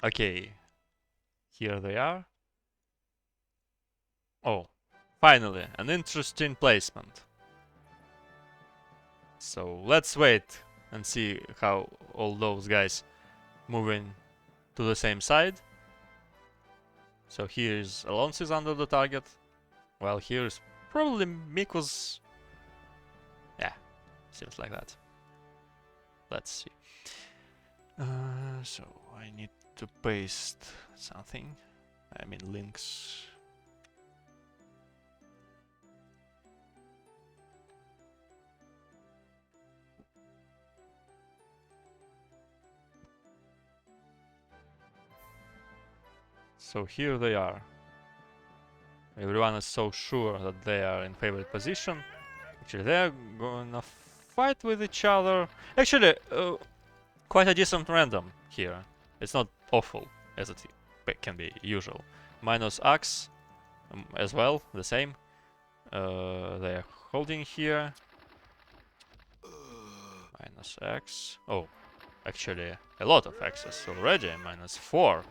Okay, here they are. Oh, finally, an interesting placement. So let's wait and see how all those guys moving to the same side. So here's Alonso is under the target, while here's probably Mikus. Yeah, seems like that. Let's see. So I need to paste something. I mean links. So here they are. Everyone is so sure that they are in favorite position. Actually, they're gonna fight with each other. Actually, quite a decent random here. It's not awful as it can be usual. Minus Axe as well, the same. They're holding here. Minus X. Oh, actually, a lot of X's already. Minus 4.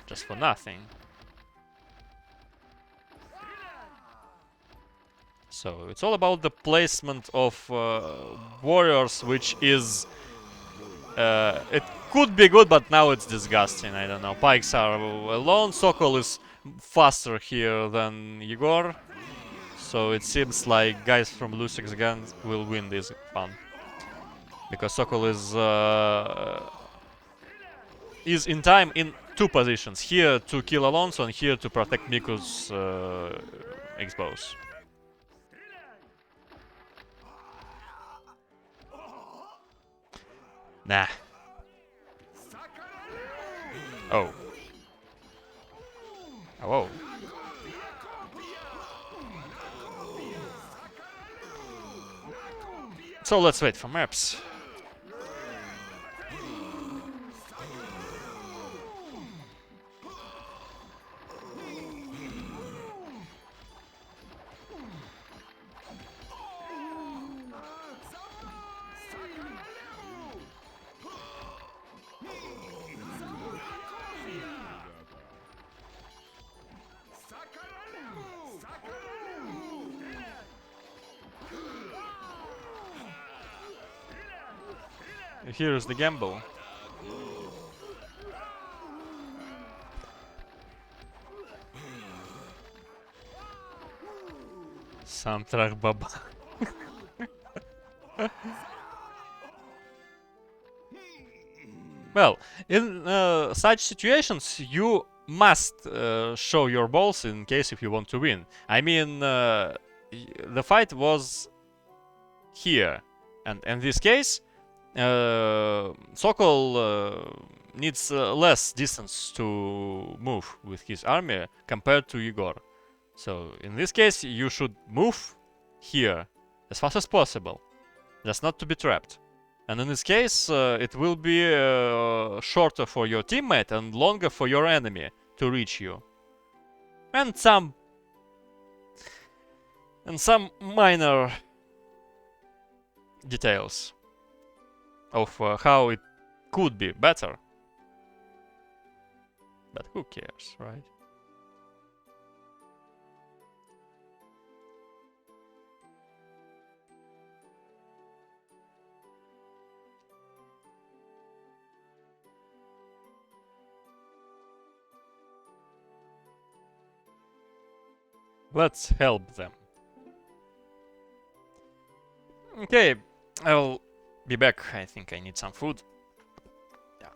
Just for nothing. So it's all about the placement of warriors, which is it could be good, but now it's disgusting. I don't know. Pikes are alone. Sokol is faster here than Egor, so it seems like guys from Lucek's gun will win this one because Sokol is in time in two positions: here to kill Alonso and here to protect Mikus X-bows. Nah. Oh. Oh, whoa. So let's wait for maps. Here's the gamble. Soundtrack Baba. Well, in such situations, you must show your balls in case if you want to win. I mean, the fight was here, and in this case, Sokol needs less distance to move with his army compared to Egor. So in this case, you should move here as fast as possible, just not to be trapped. And in this case, it will be shorter for your teammate and longer for your enemy to reach you. And some minor details of how it could be better. But who cares, right? Let's help them. Okay, I'll be back. I think I need some food. Yeah.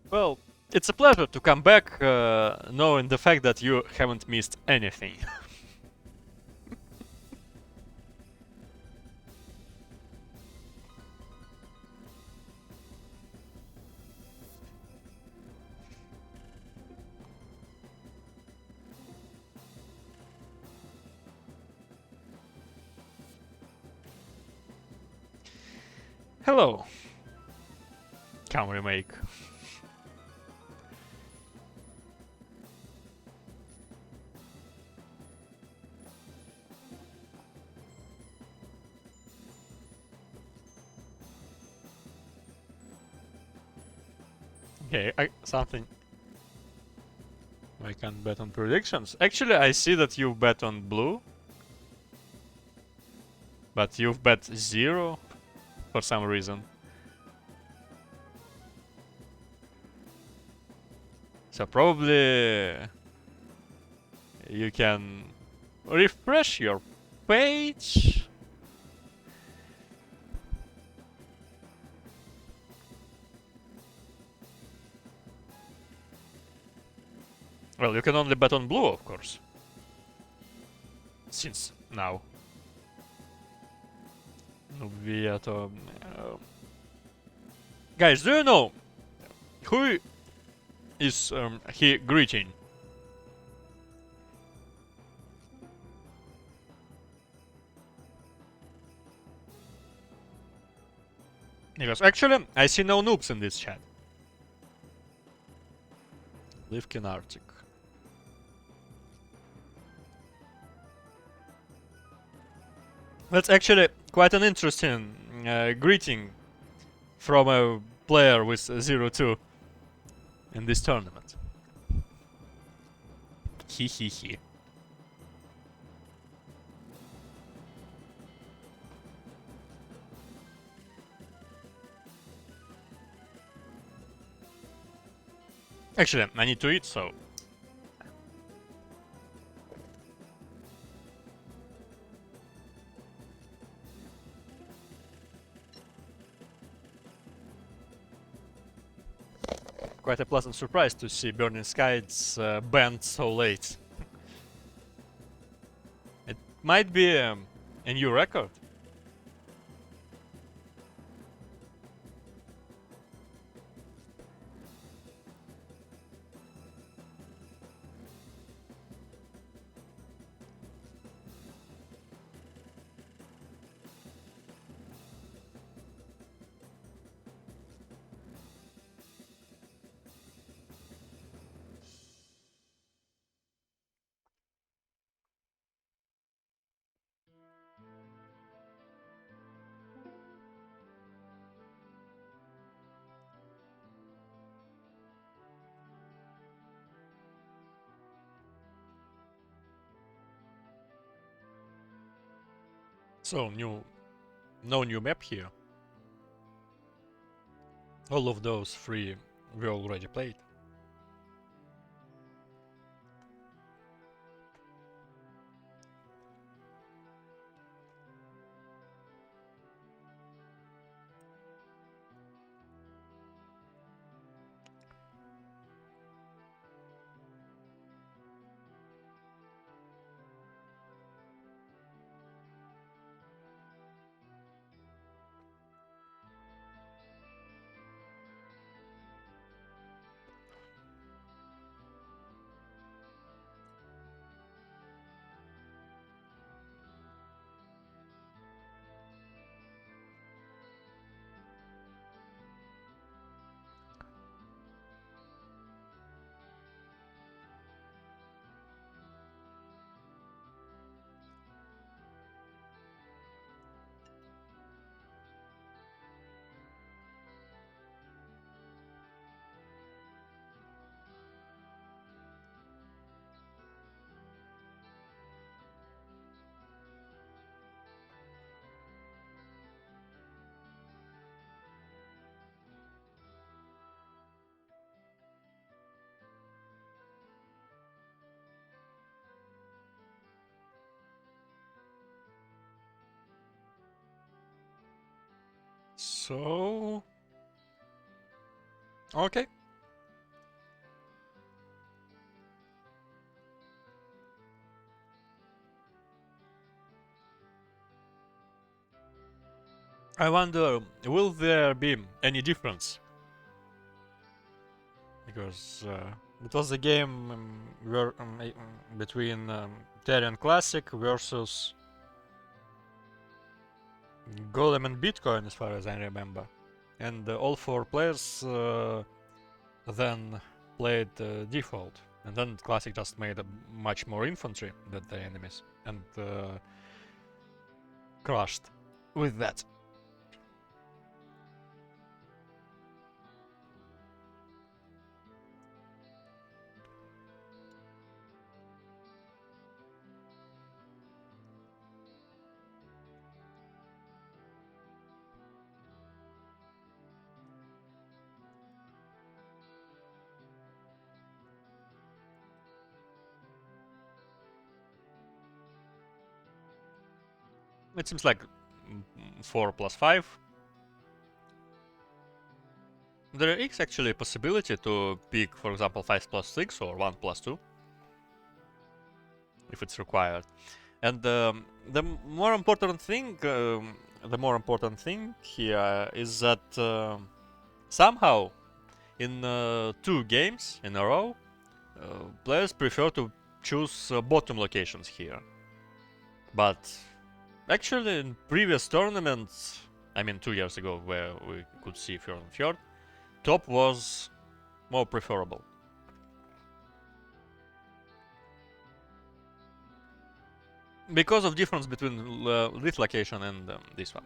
Well, it's a pleasure to come back, knowing the fact that you haven't missed anything. Hello. Come remake. Okay, something. I can't bet on predictions. Actually, I see that you bet on blue. But you've bet 0 for some reason. So probably you can refresh your page. Well, you can only bet on blue, of course. Since now. Guys, do you know who is he greeting? Because actually, I see no noobs in this chat. Livkin Arctic. That's actually quite an interesting greeting from a player with 0-2 in this tournament. He. Actually, I need to eat, so... Quite a pleasant surprise to see Burning Skies banned so late. It might be a new record. So, no new map here. All of those 3 we already played. So... Okay. I wonder, will there be any difference? Because it was a game between Ethereum Classic versus Golem and Bitcoin, as far as I remember. And all four players then played default. And then Classic just made much more infantry than the enemies. And crushed with that. It seems like 4 plus 5. There is actually a possibility to pick, for example, 5 plus 6 or 1 plus 2. If it's required. And the more important thing here is that somehow in 2 games in a row, players prefer to choose bottom locations here. But actually in previous tournaments, I mean 2 years ago where we could see third and third, top was more preferable. Because of difference between this location and this one.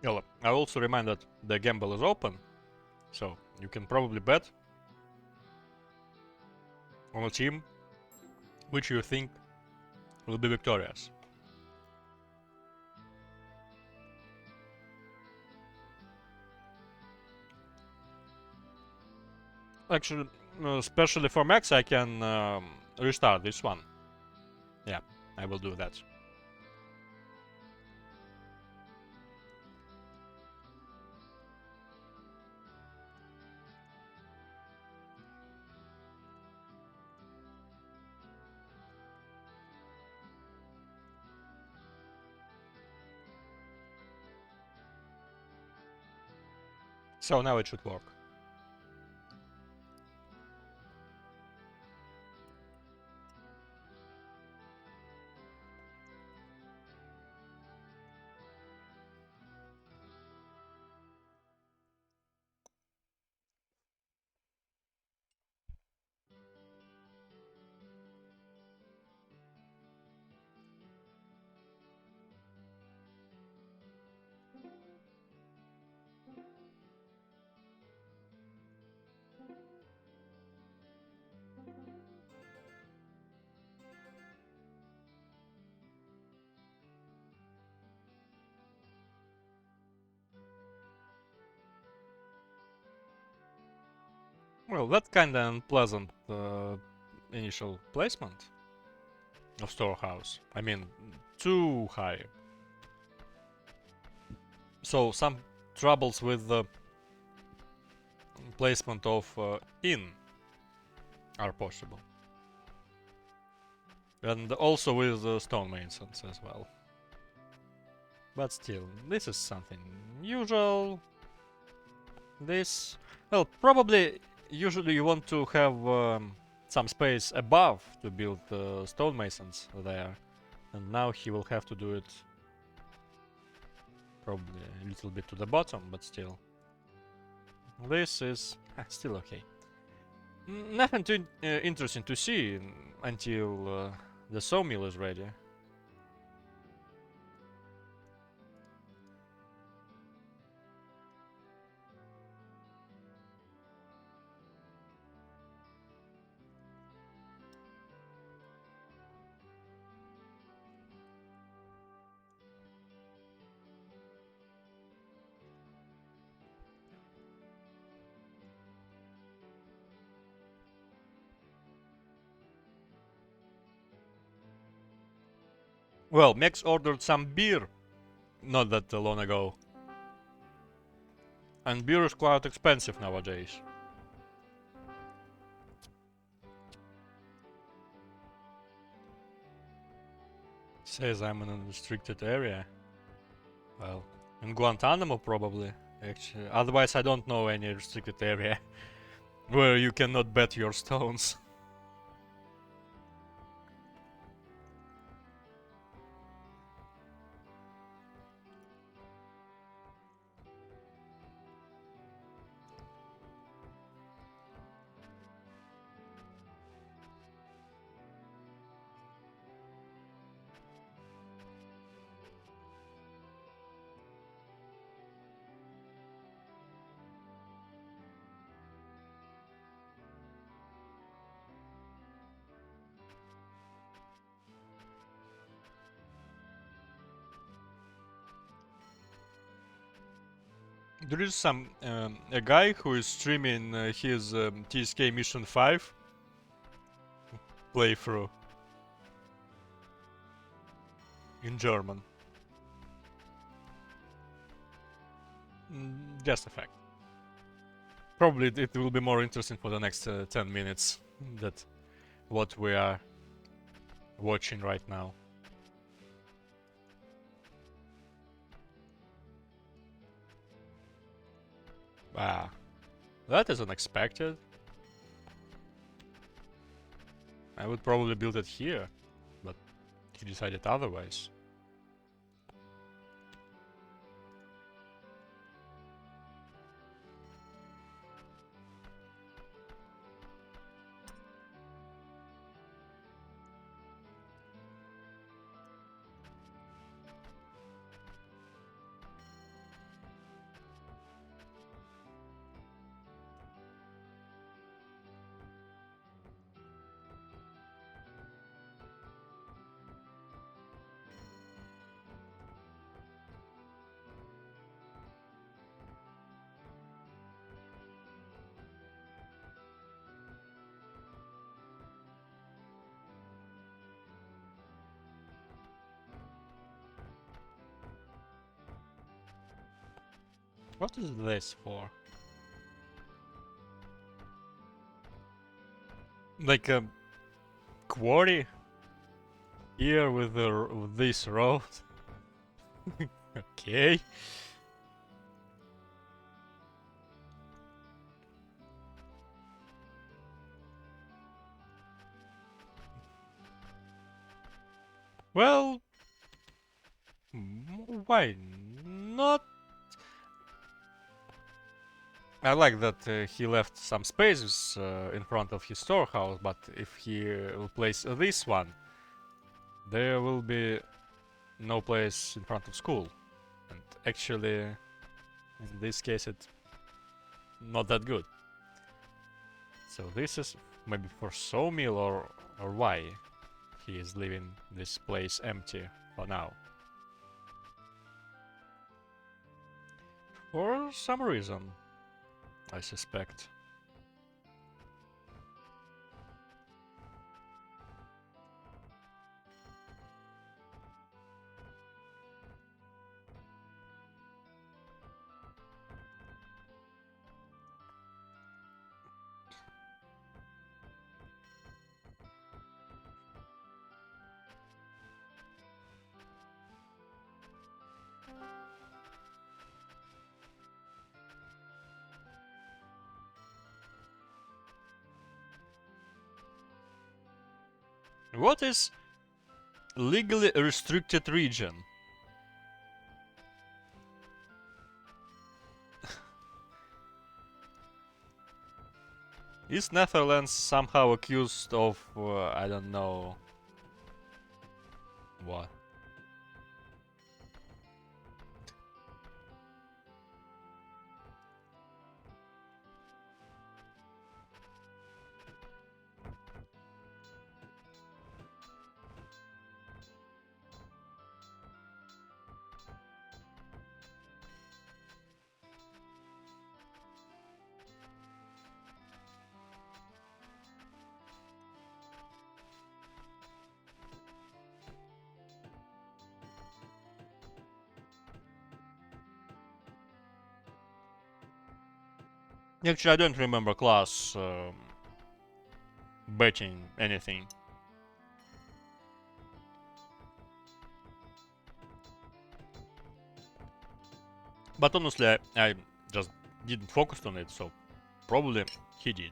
Well, I also remind that the gamble is open, so you can probably bet on a team which you think will be victorious. Actually, especially for Max, I can restart this one. Yeah, I will do that. So now it should work. Well, that's kinda unpleasant initial placement of storehouse. I mean, too high. So some troubles with the placement of inn are possible. And also with stonemasons as well. But still, this is something usual. This... Well, probably, usually you want to have some space above to build stonemasons there. And now he will have to do it probably a little bit to the bottom, but still. This is still okay. Nothing too interesting to see until the sawmill is ready. Well, Max ordered some beer not that long ago. And beer is quite expensive nowadays. Says I'm in a restricted area. Well, in Guantanamo probably. Actually, otherwise I don't know any restricted area where you cannot bet your stones. There is a guy who is streaming his TSK Mission 5 playthrough in German. Just a fact. Probably it will be more interesting for the next 10 minutes that what we are watching right now. Ah, that is unexpected. I would probably build it here, but he decided otherwise. What is this for? Like a quarry here with this road? Okay. Well, why not? I like that he left some spaces in front of his storehouse, but if he will place this one, there will be no place in front of school. And actually, in this case, it's not that good. So this is maybe for sawmill or why he is leaving this place empty for now. For some reason, I suspect. What is legally restricted region? Is Netherlands somehow accused of, I don't know, what? Actually, I don't remember class betting anything. But honestly, I just didn't focus on it, so probably he did.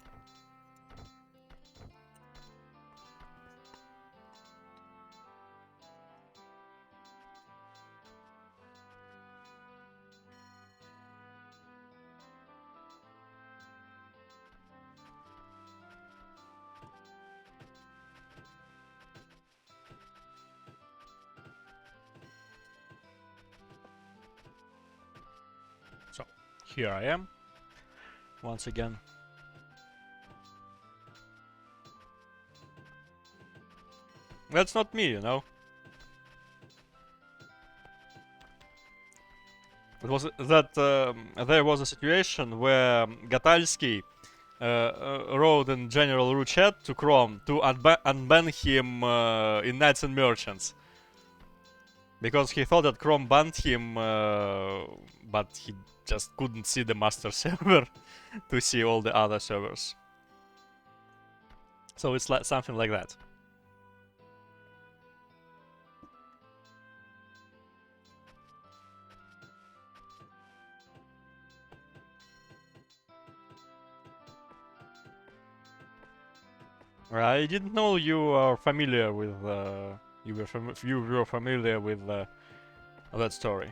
So, here I am, once again. That's not me, you know. It was that there was a situation where Gatalski wrote in general root chat to Chrome to unban him in Knights and Merchants. Because he thought that Chrome banned him, but he just couldn't see the master server to see all the other servers. So it's like something like that. I didn't know you are familiar with you were familiar with that story.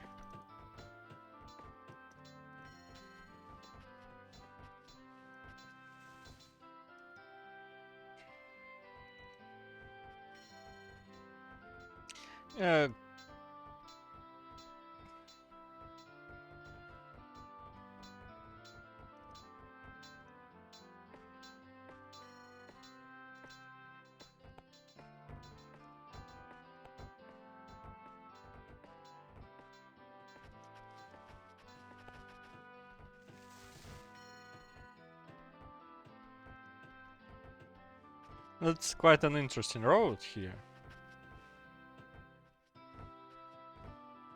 That's quite an interesting road here.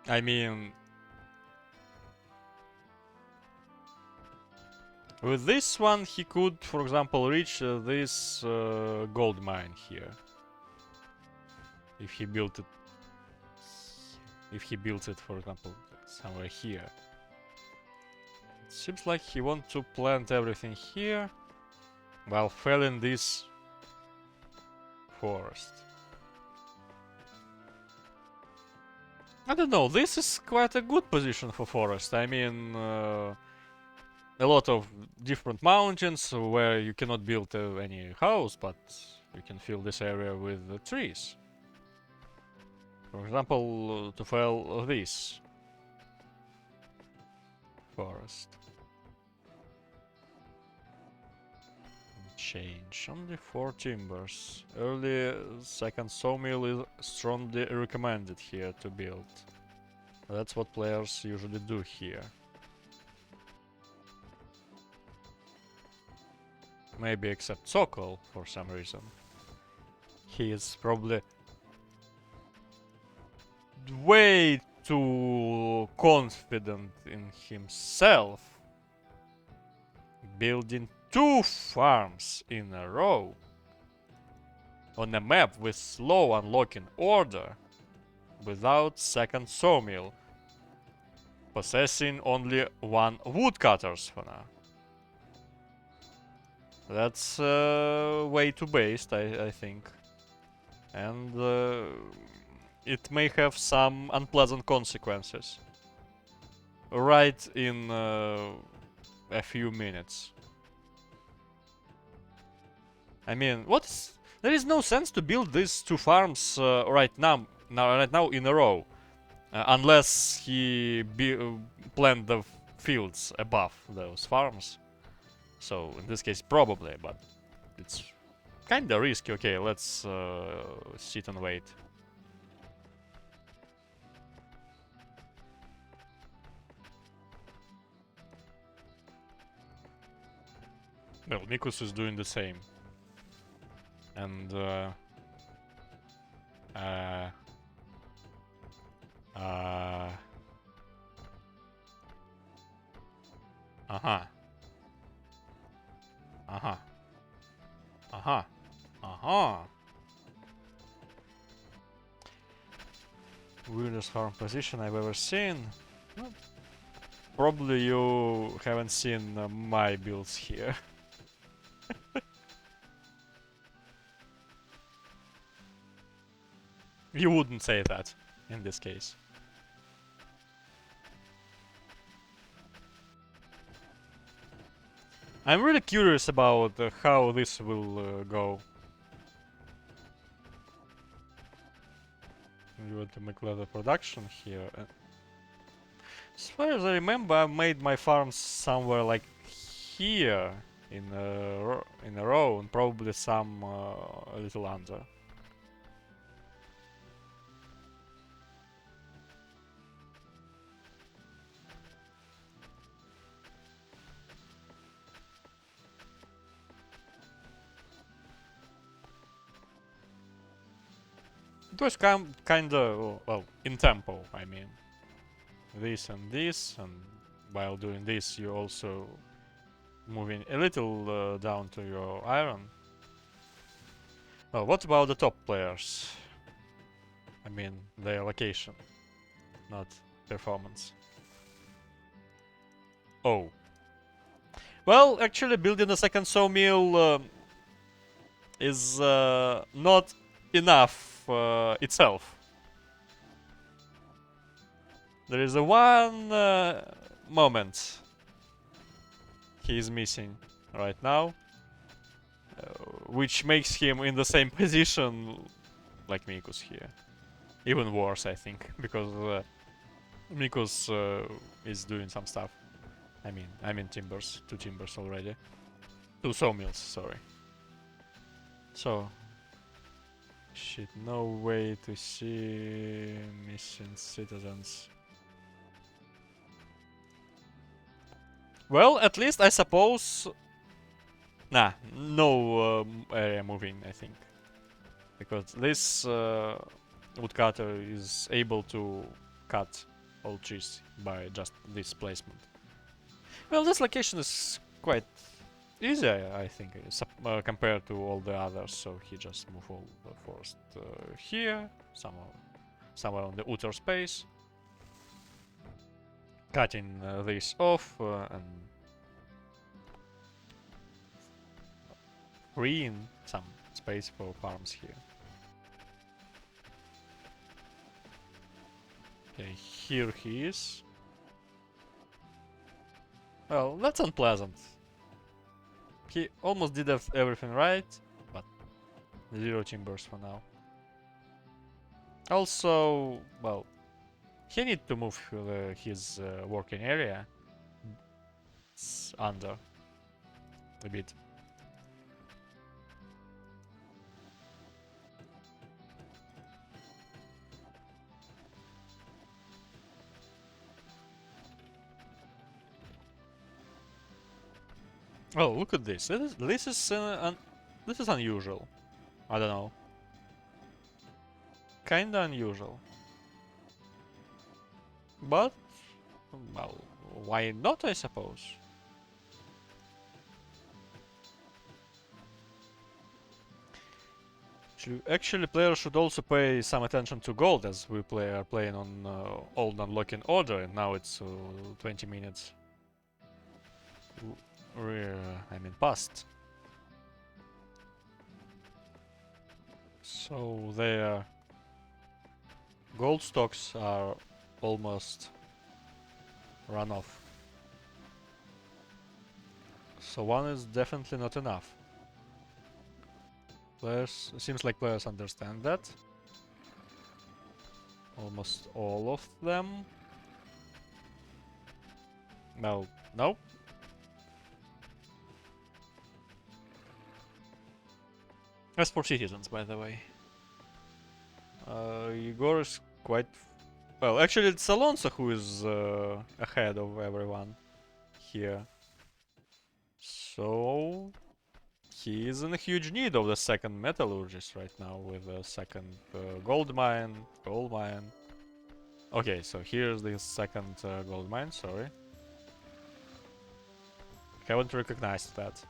I mean, with this one he could, for example, reach this gold mine here. If he built it, for example, somewhere here. It seems like he wants to plant everything here while felling this forest. I don't know, this is quite a good position for forest. I mean, a lot of different mountains where you cannot build any house, but you can fill this area with trees. For example, to fell this forest. Change only 4 timbers. Early second sawmill is strongly recommended here to build. That's what players usually do here. Maybe except Sokol for some reason. He is probably way too confident in himself, building 2 farms in a row on a map with slow unlocking order without second sawmill. possessing only 1 woodcutters for now. That's way too based, I think. And it may have some unpleasant consequences. Right in a few minutes. I mean, there is no sense to build these 2 farms right now in a row. Unless he planned the fields above those farms. So, in this case, probably, but it's kinda risky. Okay, let's sit and wait. Well, Mikus is doing the same. And, uh-huh. Uh-huh. Uh-huh. Uh-huh. Weirdest farm position I've ever seen. Well, probably you haven't seen my builds here. You wouldn't say that in this case. I'm really curious about how this will go. You want to make leather production here. As far as I remember, I made my farms somewhere like here in a row, and probably some a little under. It was kinda, well, in tempo, I mean. This, and while doing this, you also moving a little down to your iron. Well, what about the top players? I mean, their location, not performance. Oh. Well, actually, building a second sawmill is not enough itself. There is a one moment he is missing right now, which makes him in the same position like Mikus here. Even worse, I think, because Mikus is doing some stuff. I mean timbers, 2 timbers already. 2 sawmills, sorry. So, shit, no way to see missing citizens. Well, at least I suppose... Nah, no area moving, I think. Because this woodcutter is able to cut all trees by just this placement. Well, this location is quite easy, I think, compared to all the others. So he just moved all the forest here, somewhere on the outer space. Cutting this off and freeing some space for farms here. Okay, here he is. Well, that's unpleasant. He almost did everything right, but 0 timbers for now. Also, well, he needs to move his working area. It's under a bit. Oh, look at this. This is unusual. I don't know. Kinda unusual. But, well, why not, I suppose? Actually, players should also pay some attention to gold, as we are playing on old unlocking order, and now it's 20 minutes. Past. So their gold stocks are almost run off. So one is definitely not enough. Players, seems like players understand that. Almost all of them. Well, no. As for citizens, by the way. Egor is quite... Well, actually it's Alonso who is ahead of everyone here. So... he is in a huge need of the second metallurgist right now, with a second gold mine, gold mine. Okay, so here's the second gold mine, sorry. Haven't recognized that.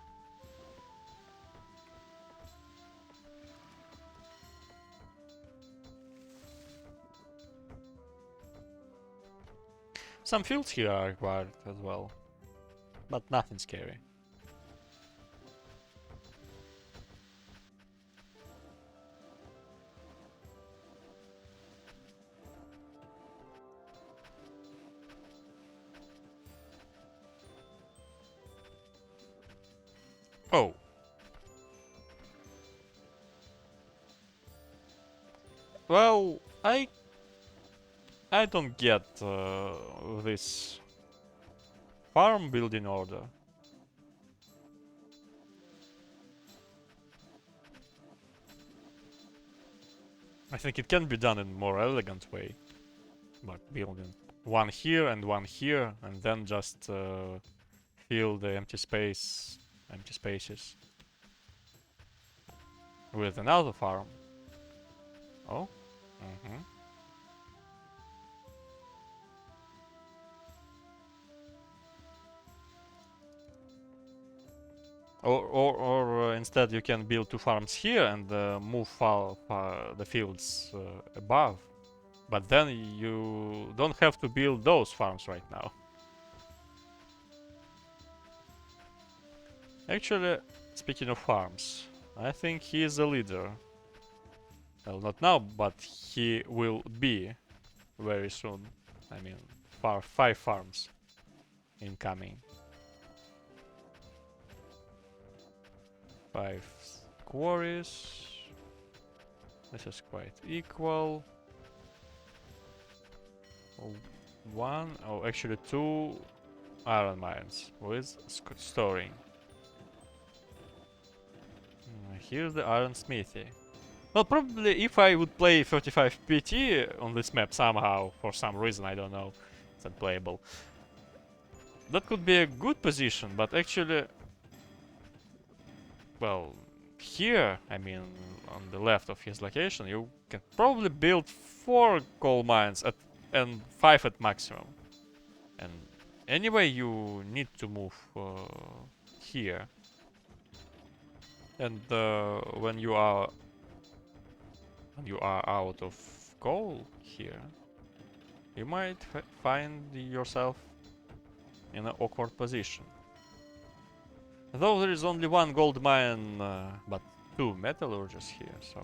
Some fields here are required as well, but nothing scary. Oh. Well, I don't get this farm building order. I think it can be done in a more elegant way. Like building one here, and then just fill the empty spaces with another farm. Oh. Mm-hmm. Or instead you can build two farms here and move far the fields above. But then you don't have to build those farms right now. Actually, speaking of farms, I think he is a leader. Well, not now, but he will be very soon. I mean, 5 farms incoming. 5 quarries. This is quite equal. Actually 2 iron mines with storing. Here's the iron smithy. Well, probably if I would play 35 PT on this map somehow, for some reason, I don't know, it's unplayable. That could be a good position, but actually... Well, here, I mean, on the left of his location, you can probably build 4 coal mines and 5 at maximum. And anyway, you need to move here. And when you are out of coal here, you might find yourself in an awkward position. Though there is only 1 gold mine, but 2 metallurgists here, so...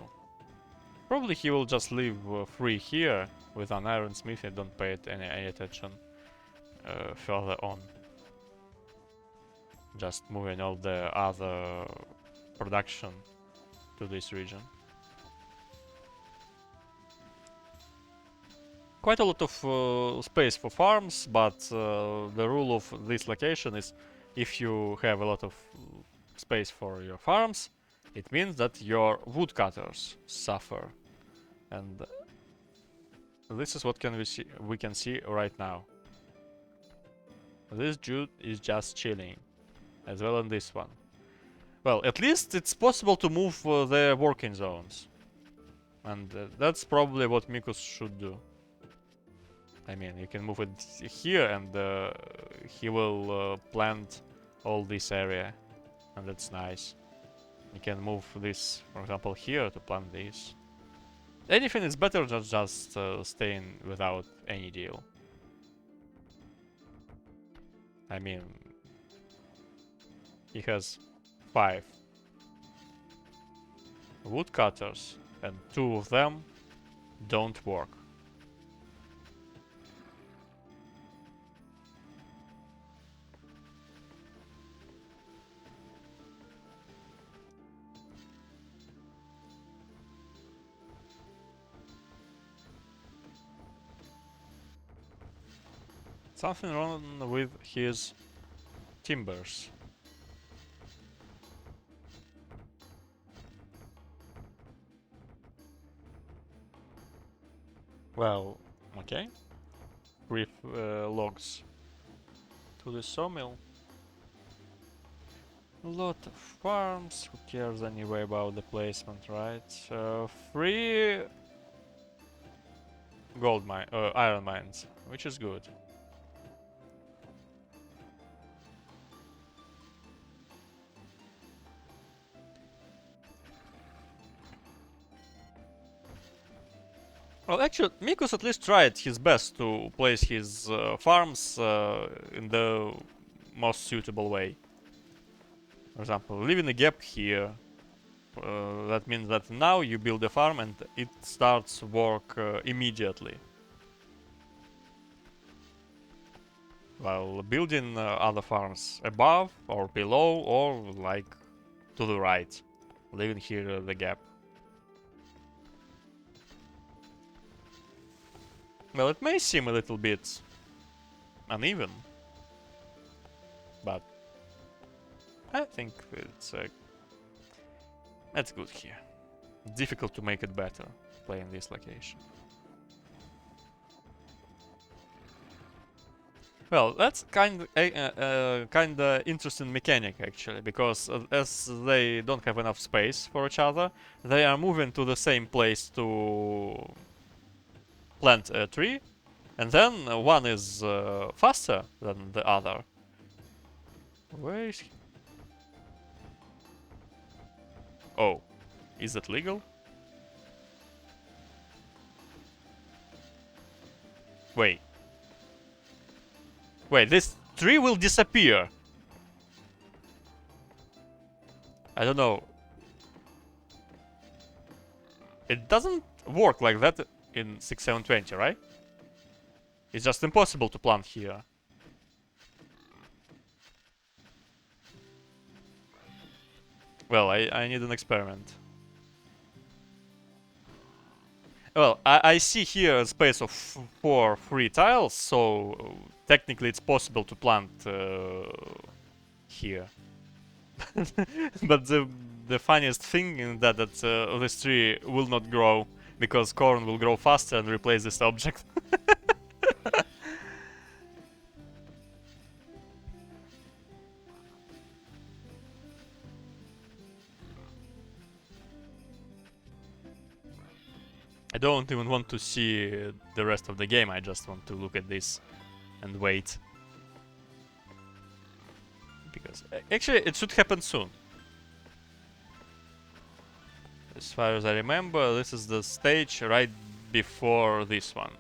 Probably he will just leave 3 here with an iron smith and don't pay it any attention further on. Just moving all the other production to this region. Quite a lot of space for farms, but the rule of this location is if you have a lot of space for your farms, it means that your woodcutters suffer. And this is what we can see right now. This dude is just chilling, as well as this one. Well, at least it's possible to move their working zones. And that's probably what Mikus should do. I mean, you can move it here and he will plant all this area. And that's nice. You can move this, for example, here to plant this. Anything is better than just staying without any deal. I mean, he has 5 woodcutters, and 2 of them don't work. Something wrong with his timbers. Well, okay. 3 logs to the sawmill. A lot of farms. Who cares anyway about the placement, right? 3 gold mine, iron mines, which is good. Well, actually, Mikus at least tried his best to place his farms in the most suitable way. For example, leaving a gap here. That means that now you build a farm and it starts work immediately. While building other farms above or below or like to the right, leaving here the gap. Well, it may seem a little bit uneven, but I think it's good here. Difficult to make it better playing this location. Well, that's kinda interesting mechanic actually, because as they don't have enough space for each other, they are moving to the same place to plant a tree, and then one is faster than the other. Where is he? Oh, is that legal? Wait. Wait, this tree will disappear. I don't know. It doesn't work like that in 6720, right? It's just impossible to plant here. Well, I need an experiment. Well, I see here a space of 4 free tiles, so technically it's possible to plant here. But the funniest thing is that this tree will not grow, because corn will grow faster and replace this object. I don't even want to see the rest of the game, I just want to look at this and wait. Because actually it should happen soon. As far as I remember, this is the stage right before this one.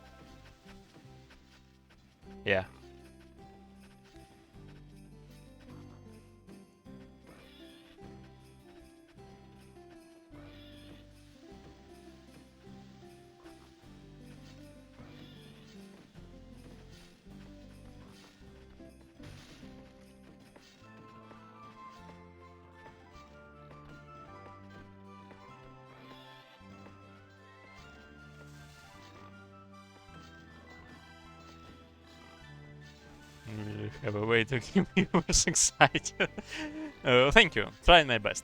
Yeah. You have a way to keep viewers excited. Thank you. Trying my best.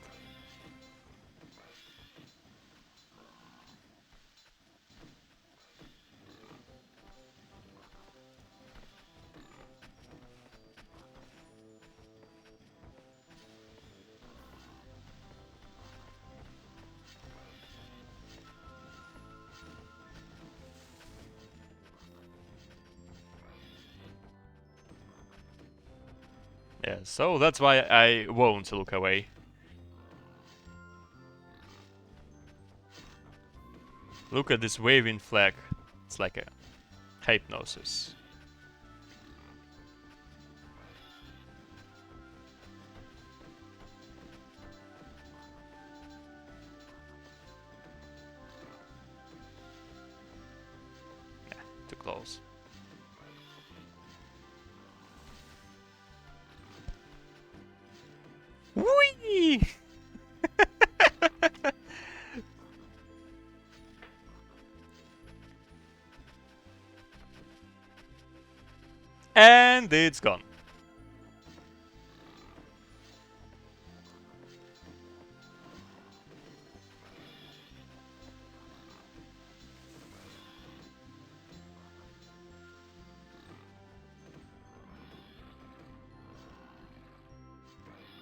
Yeah, so that's why I won't look away. Look at this waving flag. It's like a hypnosis. Yeah, too close. Whee! And it's gone.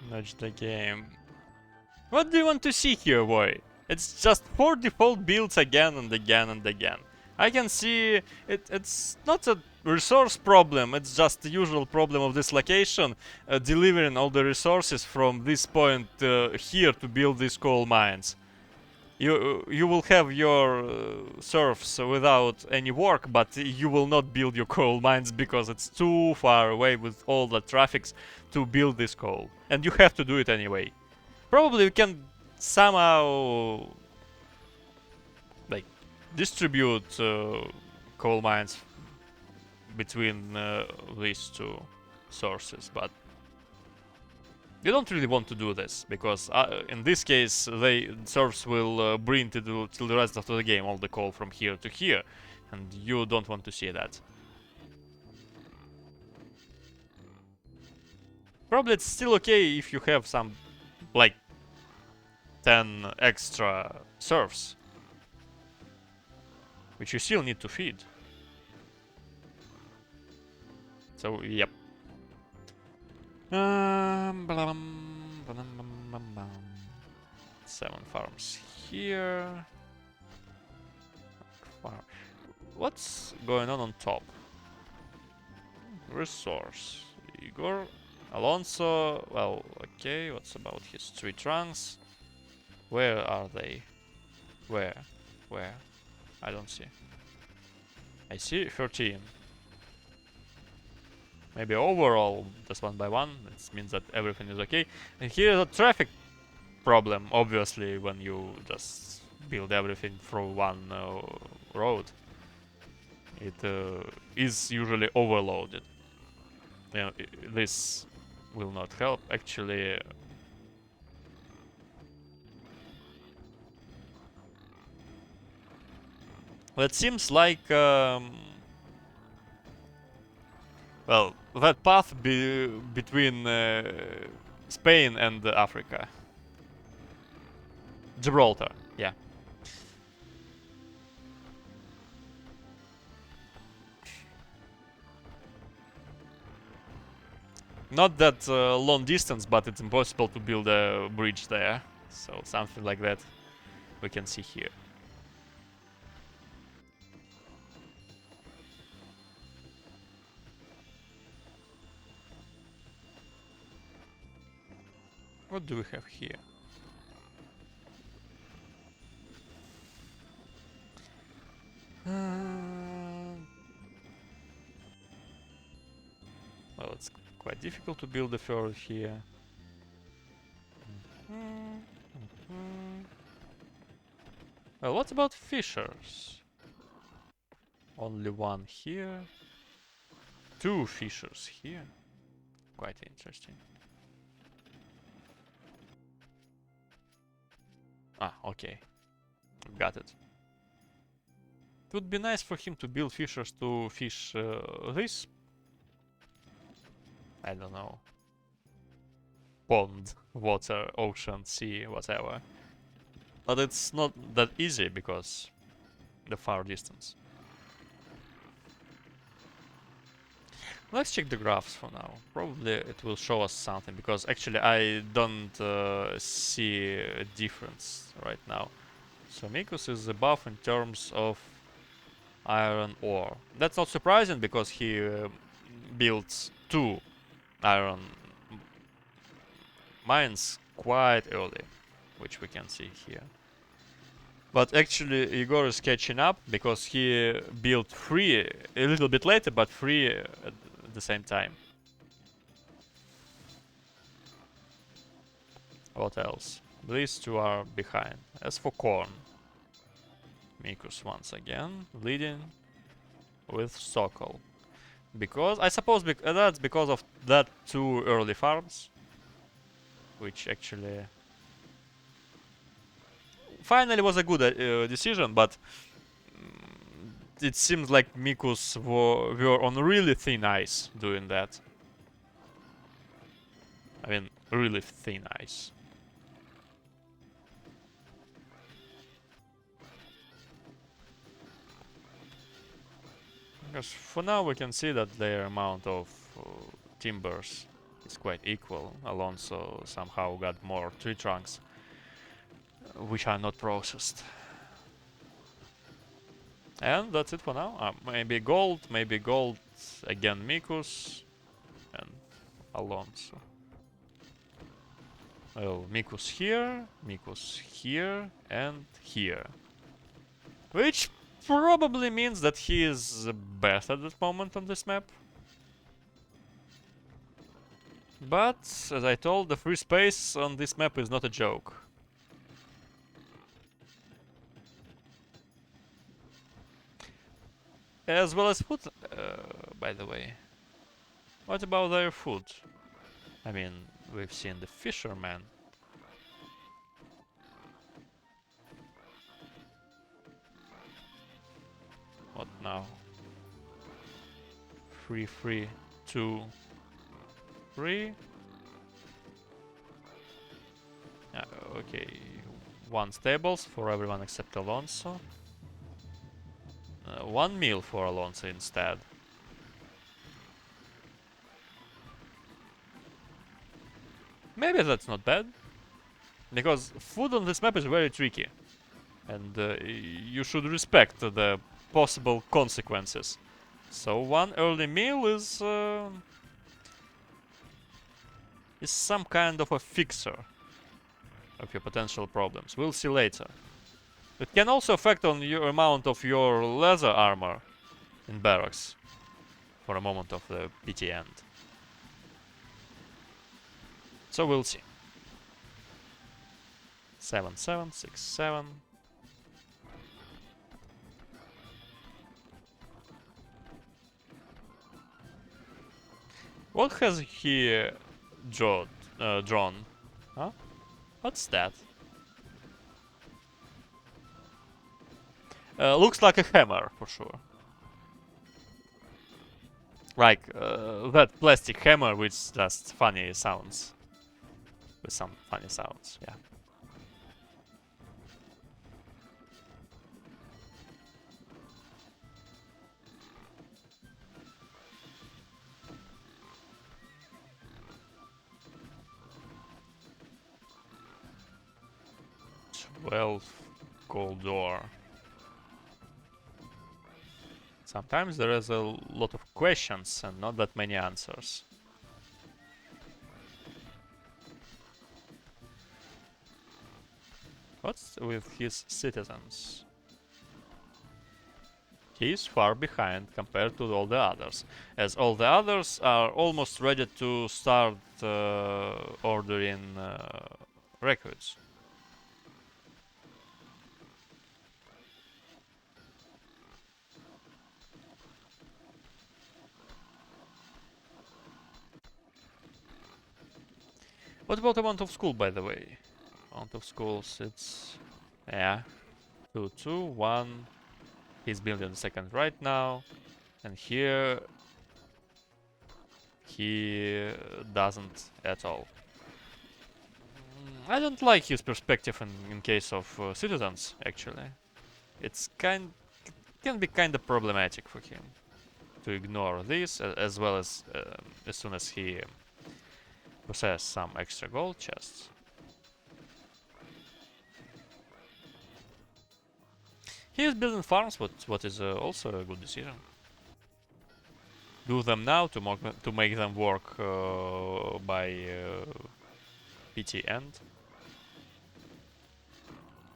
Nudge the game. What do you want to see here, boy? It's just 4 default builds again and again and again. I can see it's not a resource problem, it's just the usual problem of this location, delivering all the resources from this point here to build these coal mines. You will have your serfs without any work, but you will not build your coal mines because it's too far away with all the traffics to build this coal. And you have to do it anyway. Probably we can somehow like distribute coal mines between these two sources, but you don't really want to do this because in this case the serfs will bring to the rest of the game all the coal from here to here, and you don't want to see that. Probably it's still okay if you have some like 10 extra serfs, which you still need to feed. So, yep. 7 farms here. What's going on top? Resource. Egor. Alonso. Well, okay. What's about his 3 trunks? Where are they? Where? Where? I don't see. I see 13. Maybe overall, just 1 by 1. It means that everything is okay. And here is a traffic problem, obviously, when you just build everything through one road. It is usually overloaded. You know, this will not help. Actually, well, it seems like well, that path between Spain and Africa. Gibraltar, yeah. Not that long distance, but it's impossible to build a bridge there. So something like that we can see here. What do we have here? Well, it's quite difficult to build a fjord here. Well, what about fissures? Only 1 here. 2 fissures here. Quite interesting. Ah, okay. Got it. It would be nice for him to build fissures to fish this. I don't know. Pond, water, ocean, sea, whatever. But it's not that easy because the far distance. Let's check the graphs for now. Probably it will show us something because actually I don't see a difference right now. So Mikus is above in terms of iron ore. That's not surprising because he built 2 iron mines quite early, which we can see here. But actually, Egor is catching up because he built 3 a little bit later, but 3 at the same time. What else? These 2 are behind. As for corn, Mikus once again leading with Sokol. Because I suppose that's because of that 2 early farms, which actually finally was a good decision, but it seems like Mikus were on really thin ice doing that. I mean, really thin ice. Because for now we can see that their amount of timbers is quite equal. Alonso somehow got more tree trunks, which are not processed. And that's it for now. Maybe gold again Mikus and Alonso. Well, Mikus here, and here. Which probably means that he is best at that moment on this map. But, as I told, the free space on this map is not a joke. As well as food, by the way. What about their food? I mean, we've seen the fisherman. What now? 3, 3, 2, 3. Okay, 1 stables for everyone except Alonso. 1 meal for Alonso instead. Maybe that's not bad, because food on this map is very tricky, and you should respect the possible consequences. So 1 early meal is some kind of a fixer of your potential problems. We'll see later. It can also affect on your amount of your leather armor in barracks for a moment of the PT end. So we'll see. 7, 7, 6, 7. What has he drawn? Huh? What's that? Looks like a hammer, for sure. Like that plastic hammer with just funny sounds. With some funny sounds, yeah. Well, gold door. Sometimes there is a lot of questions and not that many answers. What's with his citizens? He is far behind compared to all the others, as all the others are almost ready to start ordering recruits. What about amount of school, by the way? Amount of schools, it's... yeah. 2, 2, 1. He's building the second right now. And here... he doesn't at all. I don't like his perspective in case of citizens, actually. It's can be kind of problematic for him to ignore this, as well as soon as he possess some extra gold chests. He is building farms, what is also a good decision. Do them now to make them work by PT end.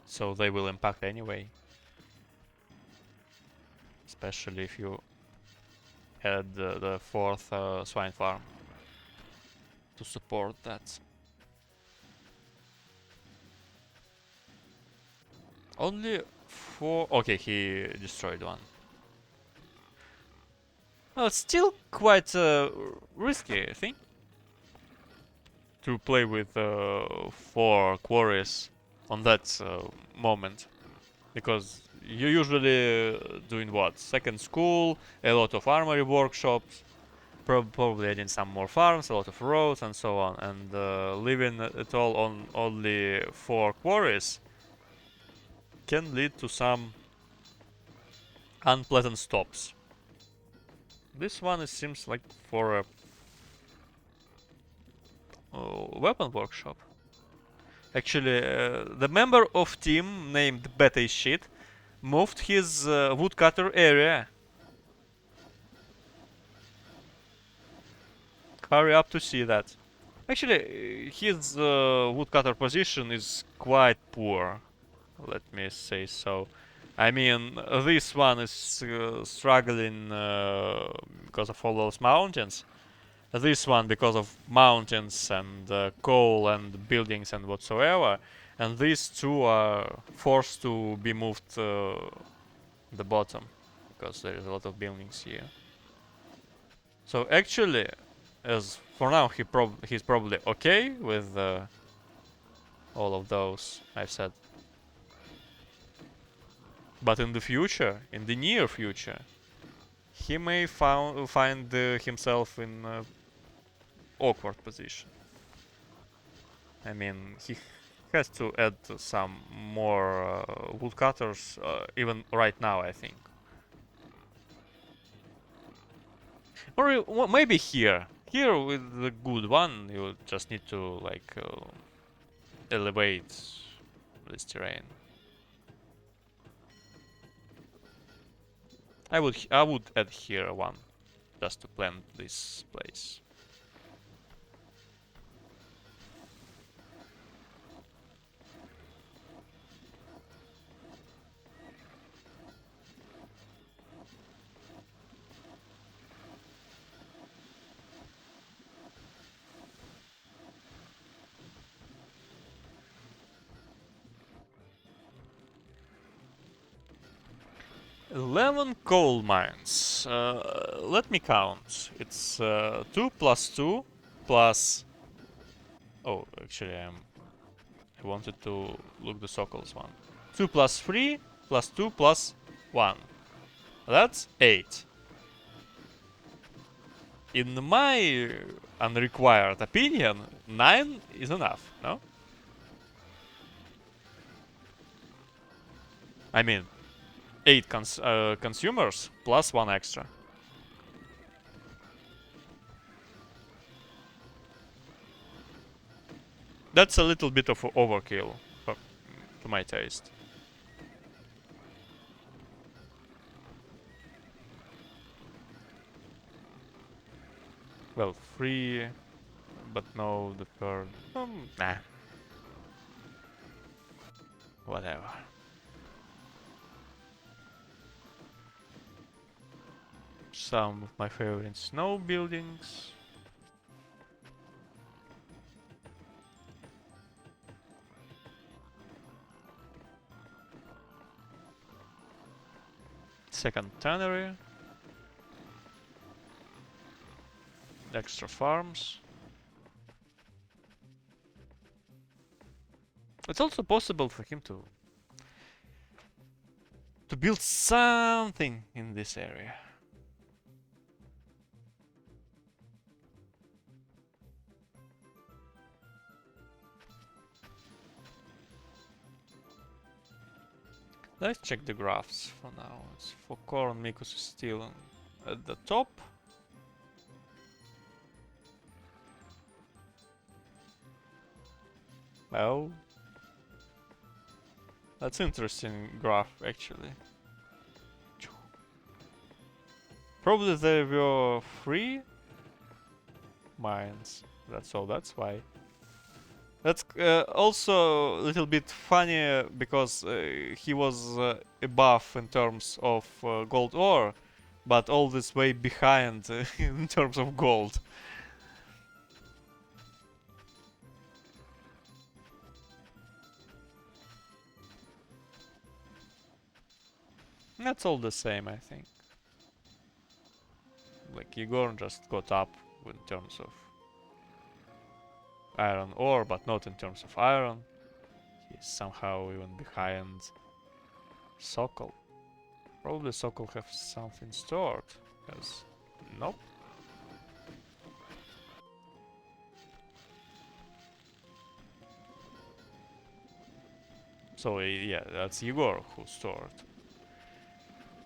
so they will impact anyway. Especially if you add the fourth swine farm to support that. Only 4. Okay, he destroyed one. Well, it's still quite risky, I think, to play with 4 quarries on that moment, because you're usually doing what? Second school, a lot of armory workshops, probably adding some more farms, a lot of roads, and so on, and leaving it all on only 4 quarries can lead to some unpleasant stops. This one, it seems like for a weapon workshop. Actually, the member of team named BetaIsShit moved his woodcutter area. Hurry up to see that. Actually, his woodcutter position is quite poor. Let me say so. I mean, this one is struggling because of all those mountains. This one because of mountains and coal and buildings and whatsoever. And these two are forced to be moved the bottom, because there is a lot of buildings here. So actually, as for now, he's probably okay with all of those I've said. But in the future, in the near future, he may find himself in an awkward position. I mean, he has to add some more woodcutters, even right now, I think. Or maybe here. Here with the good one, you just need to, like, elevate this terrain. I would add here one, just to plant this place. Eleven coal mines. Let me count. It's 2 plus 2 plus... Oh, actually I wanted to look the Sokol's one. 2 plus 3 plus 2 plus 1. That's 8. In my unrequired opinion, 9 is enough, no? I mean, 8 consumers plus 1 extra. That's a little bit of overkill, to my taste. Well, 3, but no the third. Nah. Whatever. Some of my favorite snow buildings. Second tannery. Extra farms. It's also possible for him to build something in this area. Let's check the graphs for now. It's for corn, Mikus is still at the top. Well, that's interesting graph actually. Probably there were 3 mines. That's all. That's why. That's also a little bit funny because he was above in terms of gold ore, but all this way behind in terms of gold. That's all the same, I think. Like Egor just got up in terms of iron ore, but not in terms of iron. He's somehow even behind Sokol. Probably Sokol have something stored, because nope. So yeah, that's Egor who stored.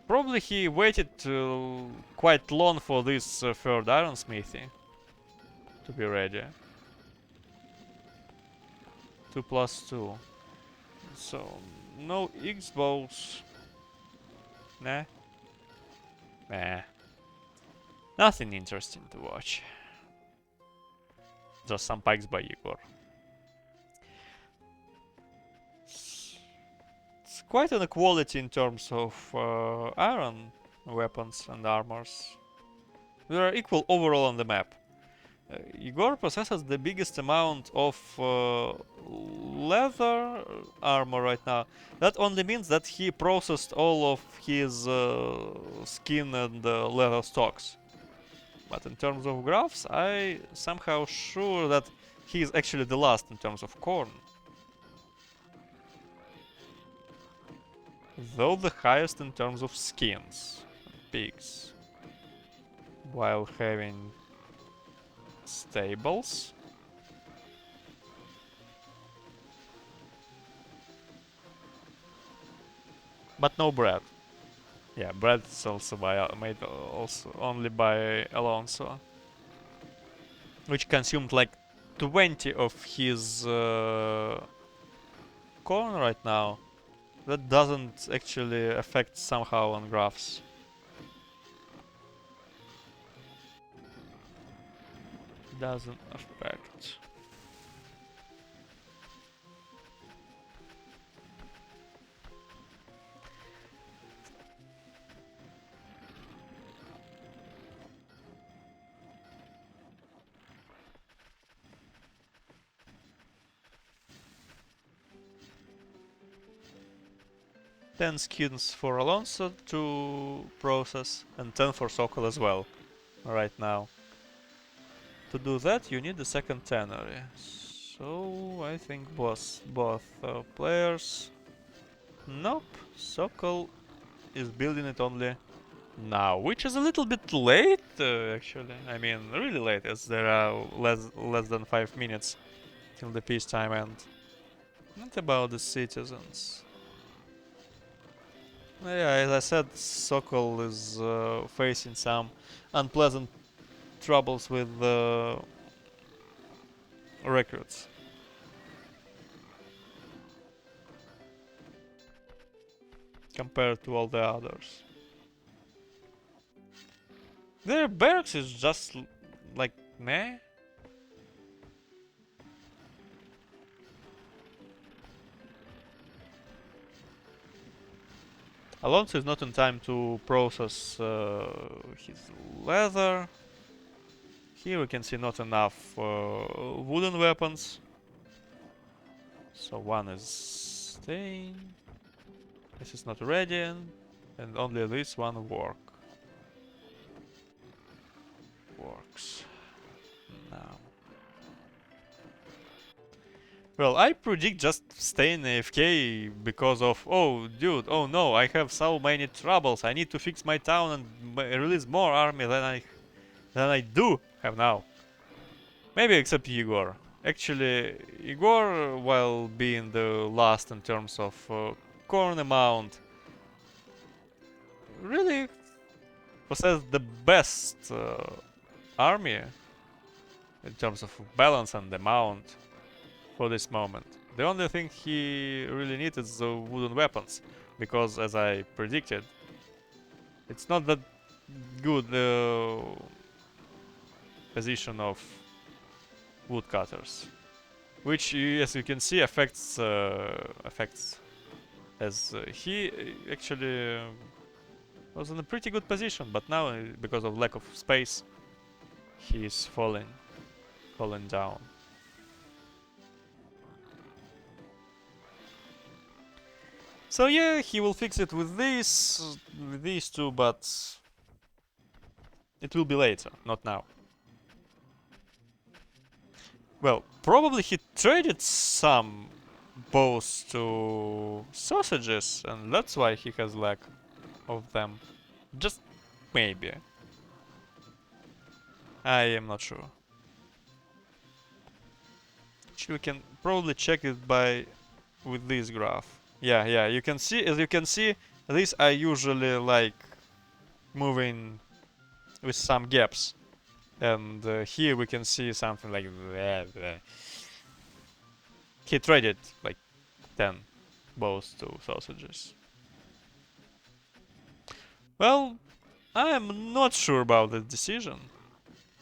Probably he waited quite long for this third iron smithy to be ready. 2+2. So no X bows. Nah. Nah. Nothing interesting to watch. Just some pikes by Egor. It's quite an equality in terms of iron weapons and armors. They are equal overall on the map. Egor possesses the biggest amount of leather armor right now. That only means that he processed all of his skin and leather stocks. But in terms of graphs, I somehow sure that he is actually the last in terms of corn. Though the highest in terms of skins, pigs. While having stables. But no bread. Yeah, bread is also made also only by Alonso, which consumed like 20 of his corn right now. That doesn't actually affect somehow on graphs. Doesn't affect. Ten skins for Alonso to process, and 10 for Sokol as well, right now. To do that, you need the second tannery. So I think both players. Nope, Sokol is building it only now, which is a little bit late, actually. I mean, really late, as there are less than 5 minutes till the peacetime end. Not about the citizens. Yeah, as I said, Sokol is facing some unpleasant troubles with recruits. Compared to all the others. Their barracks is just like meh. Alonso is not in time to process his leather. Here we can see not enough wooden weapons. So one is staying. This is not ready, and only this one works now. Well, I predict just staying AFK because of, oh dude, oh no, I have so many troubles. I need to fix my town and release more army than I do have now. Maybe except Egor. Actually, Egor, while being the last in terms of corn amount, really possesses the best army in terms of balance and amount for this moment. The only thing he really needs is the wooden weapons, because as I predicted, it's not that good position of woodcutters. which, as you can see, affects as he actually was in a pretty good position, but now because of lack of space, he is falling down. So yeah, he will fix it with these two, but it will be later, not now. Well, probably he traded some bows to sausages, and that's why he has lack of them. Just maybe. I am not sure. Actually, we can probably check it with this graph. Yeah, you can see, as you can see, these are usually like moving with some gaps. And here we can see something like that. He traded like 10 bows to sausages. Well, I am not sure about the decision.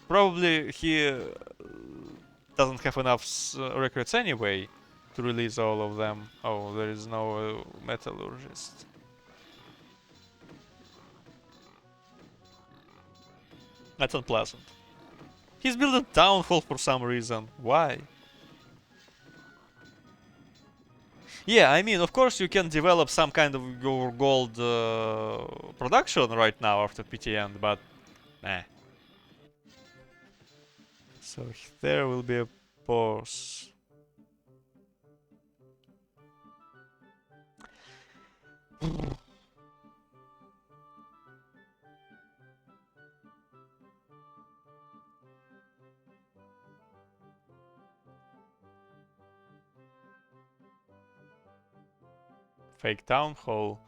Probably he doesn't have enough recruits anyway to release all of them. Oh, there is no metallurgist. That's unpleasant. He's built a town hall for some reason. Why? Yeah, I mean, of course you can develop some kind of your gold production right now after PTN, but nah. So there will be a pause. Fake town hall.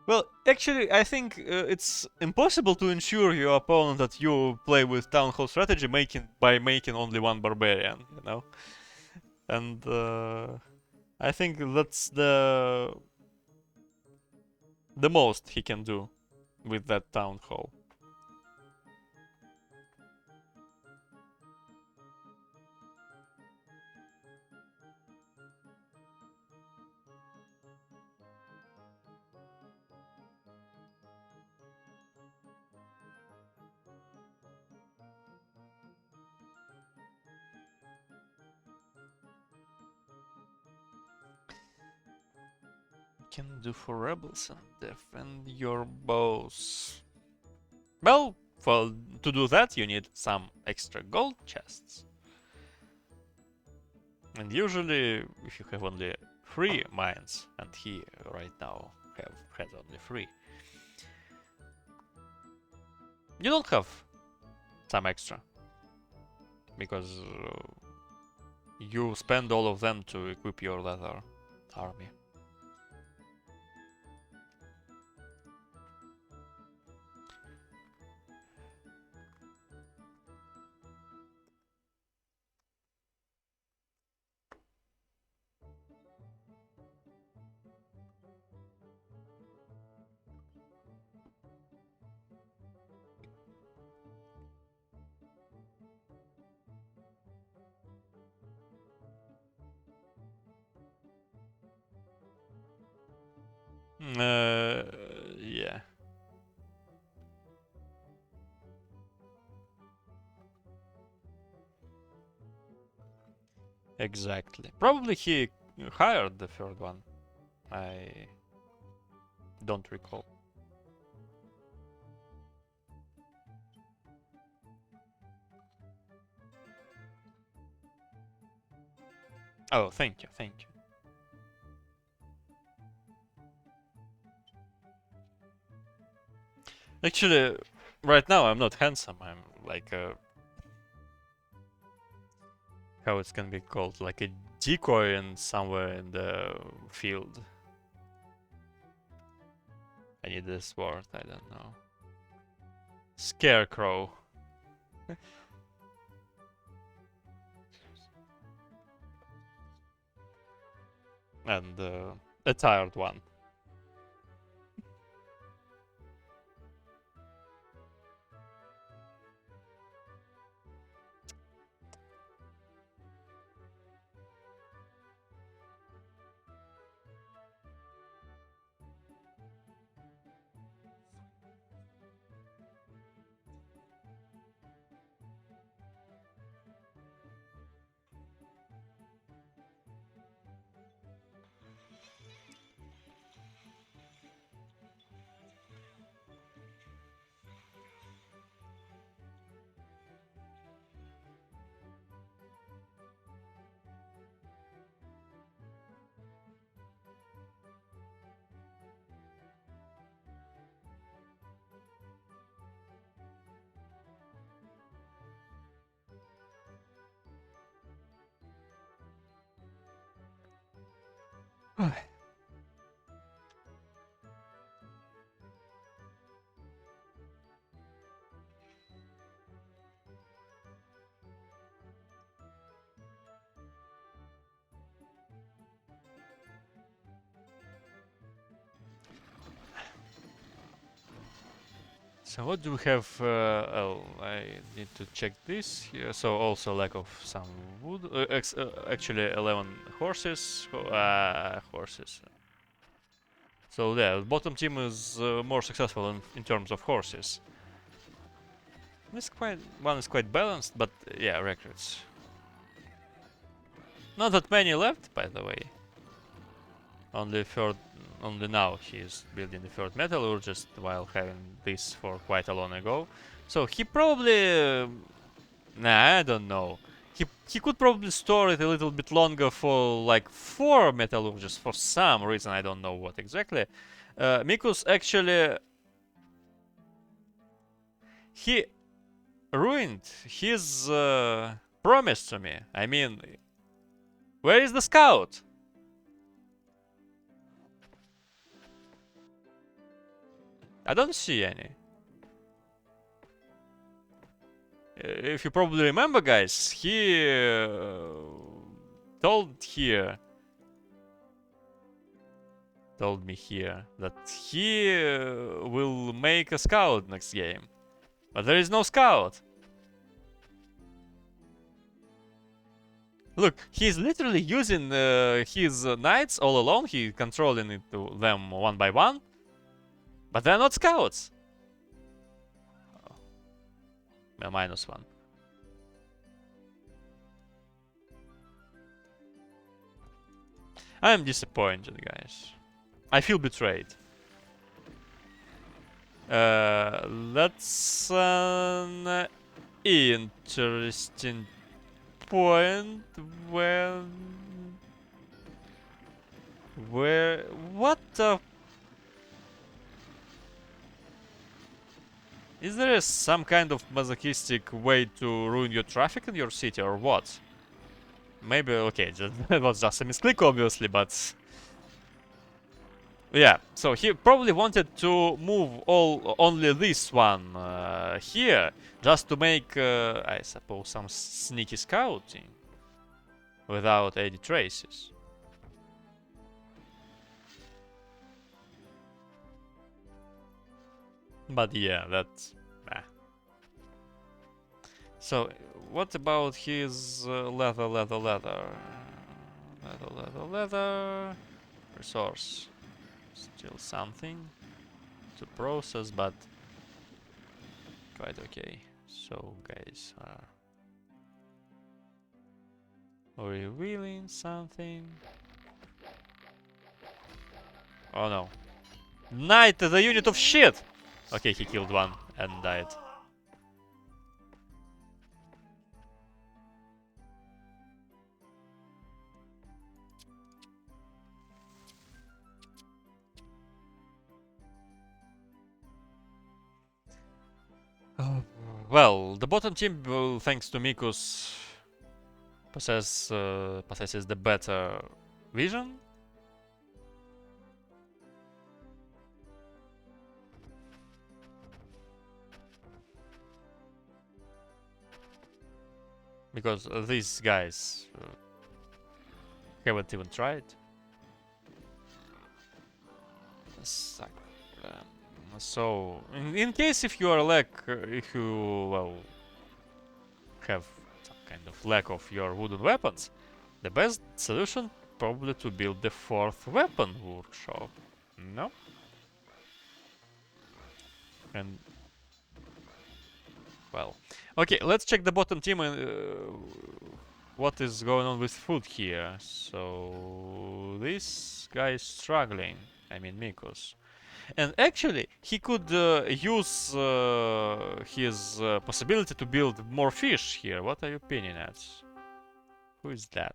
Well, actually, I think it's impossible to ensure your opponent that you play with town hall strategy by making only one barbarian, you know? And I think that's the most he can do with that town hall. Can do for rebels and defend your bows. Well, to do that you need some extra gold chests. And usually, if you have only 3 mines, and he right now has only 3, you don't have some extra. Because you spend all of them to equip your leather army. Yeah. Exactly. Probably he hired the third one. I don't recall. Oh, thank you, thank you. Actually, right now I'm not handsome. I'm like a... how it's gonna be called? Like a decoy in somewhere in the field. I need this word, I don't know. Scarecrow. And a tired one. So what do we have? Oh, I need to check this here. So also lack of some wood. Actually, 11 horses. Horses. So yeah, the bottom team is more successful in terms of horses. One is quite balanced, but yeah, records. Not that many left, by the way. Only now he's building the third metallurgist while having this for quite a long ago. So he probably, nah, I don't know. He could probably store it a little bit longer for like 4 metallurgists for some reason. I don't know what exactly. Mikus actually, he ruined his promise to me. I mean, where is the scout? I don't see any. If you probably remember, guys, he told me here that he will make a scout next game, but there is no scout. Look, he's literally using his knights all alone. He's controlling them one by one, but they're not scouts. Oh. -1. I am disappointed, guys. I feel betrayed. That's an interesting point where what the... Is there some kind of masochistic way to ruin your traffic in your city or what? Maybe, okay, that was just a misclick obviously, but... Yeah, so he probably wanted to move only this one here, just to make, I suppose, some sneaky scouting without any traces. But yeah, that's... So, what about his leather? Resource. Still something to process, but quite okay. So, guys, revealing something. Oh no. Knight is a unit of shit! Okay, he killed one and died. Well, the bottom team, thanks to Mikus, possesses the better vision. Because these guys haven't even tried. Suck. So, in case if you are if you, well, have some kind of lack of your wooden weapons, the best solution probably to build the 4th weapon workshop. No? And, well, okay, let's check the bottom team and what is going on with food here. So, this guy is struggling. I mean, Mikus. And actually, he could use his possibility to build more fish here. What are you opinion at? Who is that?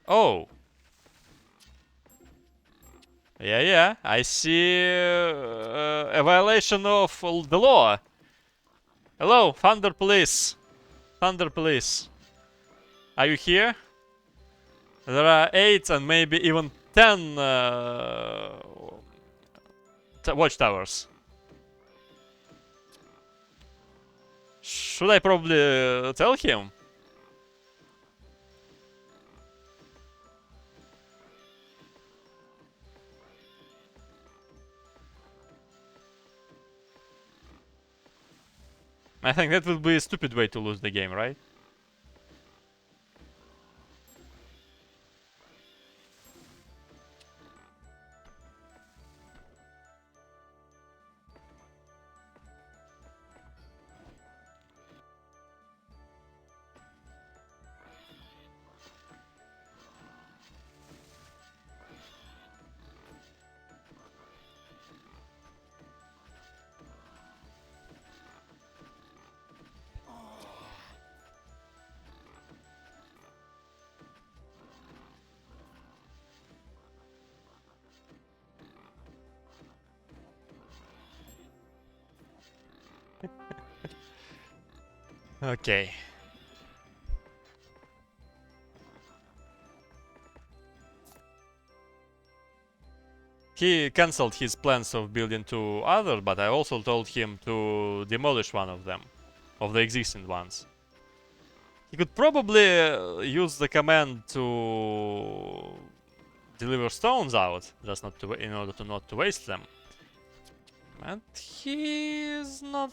Oh! Yeah, I see a violation of the law. Hello, Thunder Police. Thunder Police. Are you here? There are 8 and maybe even 10 watchtowers. Should I probably tell him? I think that would be a stupid way to lose the game, right? Okay. He cancelled his plans of building 2 others, but I also told him to demolish one of them, of the existing ones. He could probably use the command to deliver stones out, just not to, in order to not to waste them. And he is not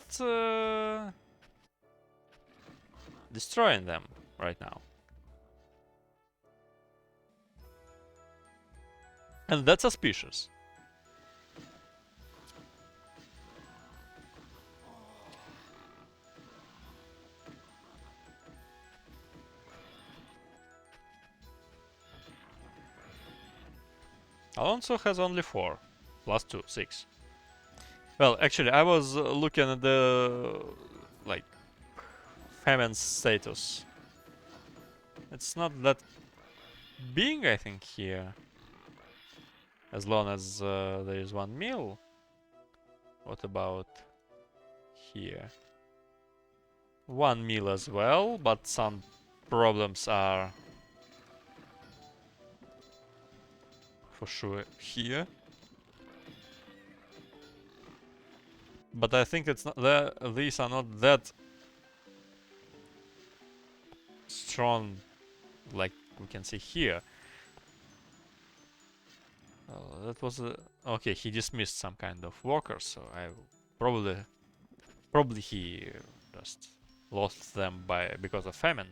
destroying them right now. And that's suspicious. Alonso has only 4, plus 2, 6. Well, actually, I was looking at the, like, famine status. It's not that big, I think, here. As long as there is 1 meal. What about here? 1 meal as well, but some problems are for sure here. But I think it's not these are not that strong, like we can see here. That was okay. He dismissed some kind of workers, so I probably he just lost them because of famine.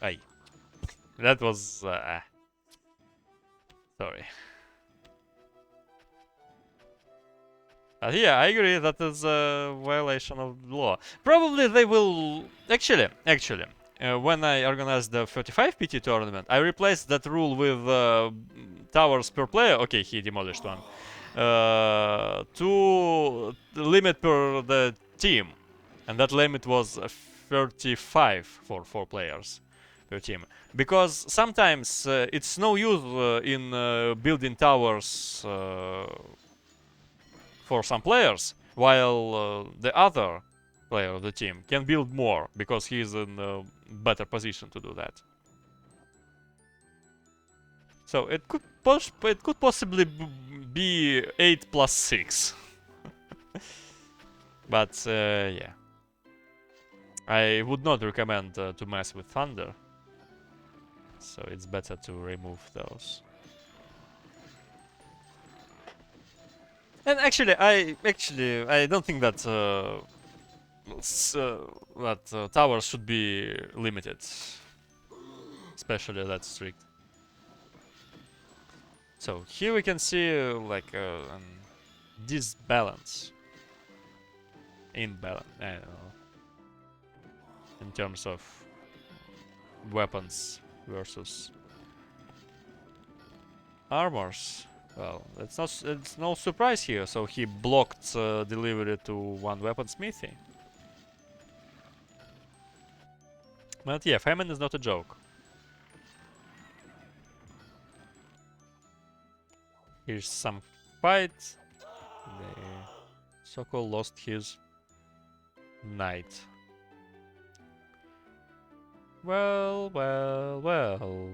Aye, that was sorry. Yeah, I agree that is a violation of the law. Probably they will... Actually, when I organized the 35 PT tournament, I replaced that rule with towers per player. Okay, he demolished one. To limit per the team. And that limit was 35 for 4 players per team. Because sometimes it's no use in building towers for some players, while the other player of the team can build more because he is in a better position to do that. So it could possibly be 8 plus 6. But yeah, I would not recommend to mess with thunder. So it's better to remove those. And actually, I don't think that towers should be limited, especially that strict. So here we can see like disbalance, imbalance, I don't know, in terms of weapons versus armors. Well, it's no surprise here. So he blocked delivery to 1 weapon smithy. But yeah, famine is not a joke. Here's some fight. Sokol lost his knight. Well, well, well.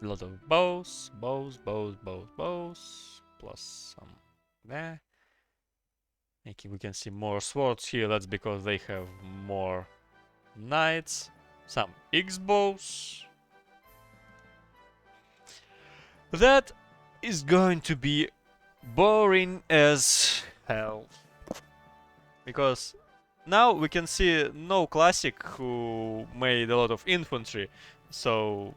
A lot of bows, bows, bows, bows, bows. Plus some there. We can see more swords here. That's because they have more knights. Some X-bows. That is going to be boring as hell. Because now we can see no classic who made a lot of infantry. So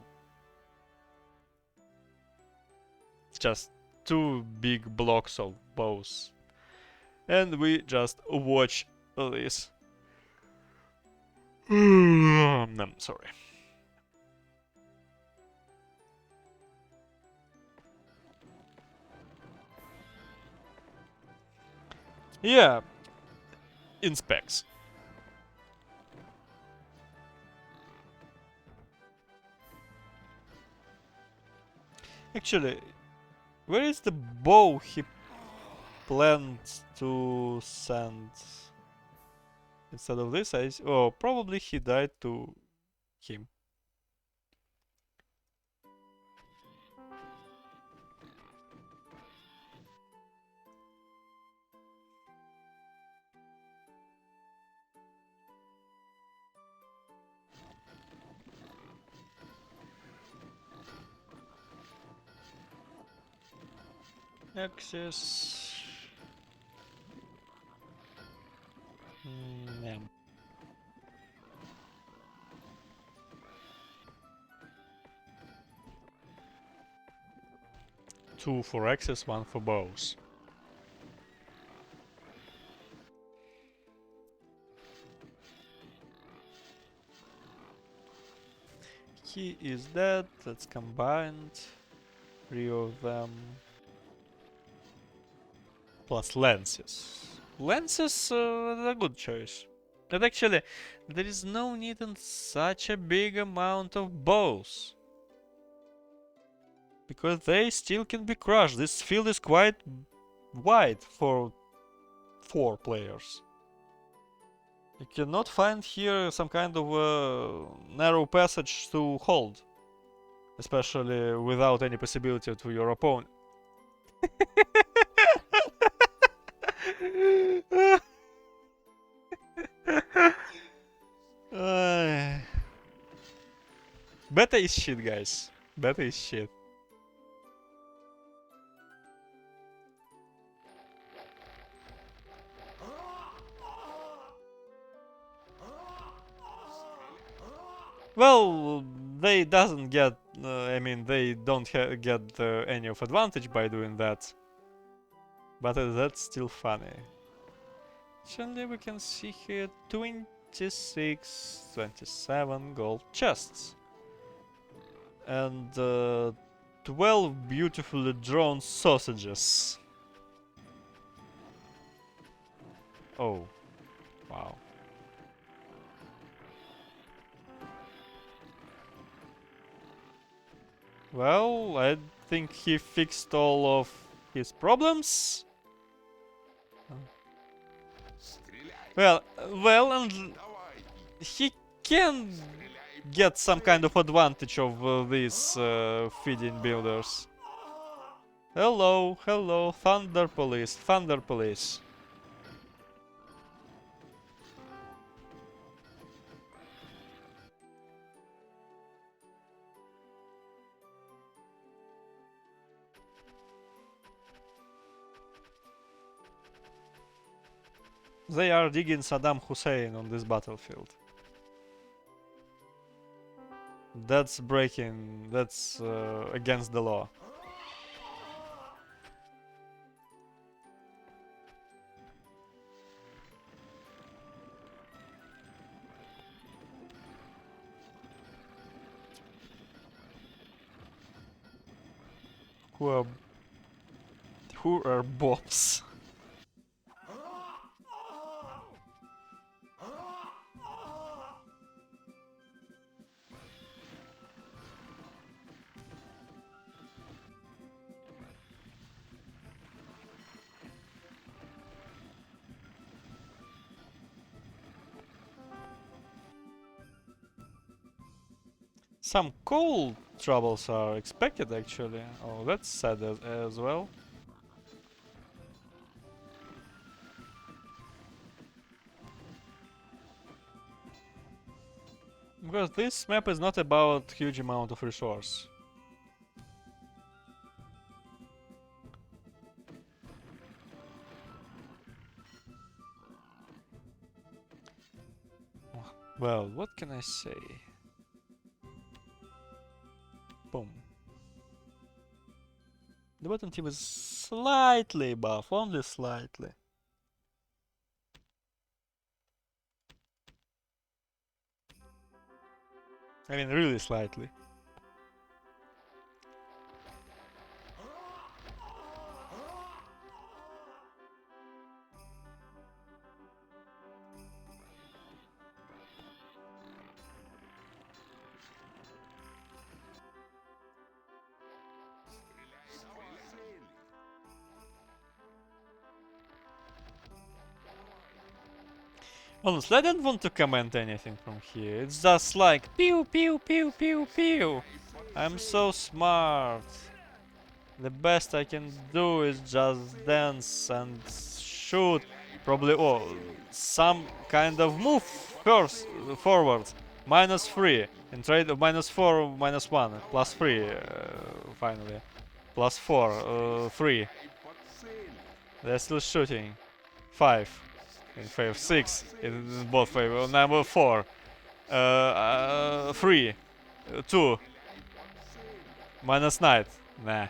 it's just two big blocks of bows. And we just watch this. I'm sorry. Yeah, in specs. Actually, where is the bow he planned to send? Instead of this, oh, probably he died to him. Access. Yeah. 2 for access, 1 for bows. He is dead. Let's combine 3 of them. Plus lenses. Lenses are a good choice. But actually, there is no need in such a big amount of bows. Because they still can be crushed. This field is quite wide for 4 players. You cannot find here some kind of narrow passage to hold. Especially without any possibility to your opponent. Beta is shit, guys. Beta is shit. Well, they doesn't get. I mean, they don't get any of advantage by doing that. But that's still funny. Actually, we can see here 26, 27 gold chests. And 12 beautifully drawn sausages. Oh, wow. Well, I think he fixed all of his problems. Well, and he can get some kind of advantage of these feeding builders. Hello, hello, Thunder Police, Thunder Police. They are digging Saddam Hussein on this battlefield. That's breaking, that's against the law. Who are bobs? Some coal troubles are expected actually. Oh, that's sad as well. Because this map is not about huge amount of resource. Well, what can I say? Boom. The bottom team is slightly buff, only slightly. I mean, really slightly. Honestly, I don't want to comment anything from here. It's just like pew pew pew pew pew. I'm so smart. The best I can do is just dance and shoot. Probably some kind of move first forward. -3 and trade of -4, -1, +3 finally. +4, 3. They're still shooting. 5 in favor, 6 in both favor. Number 4, 3, 2, -9. Nah.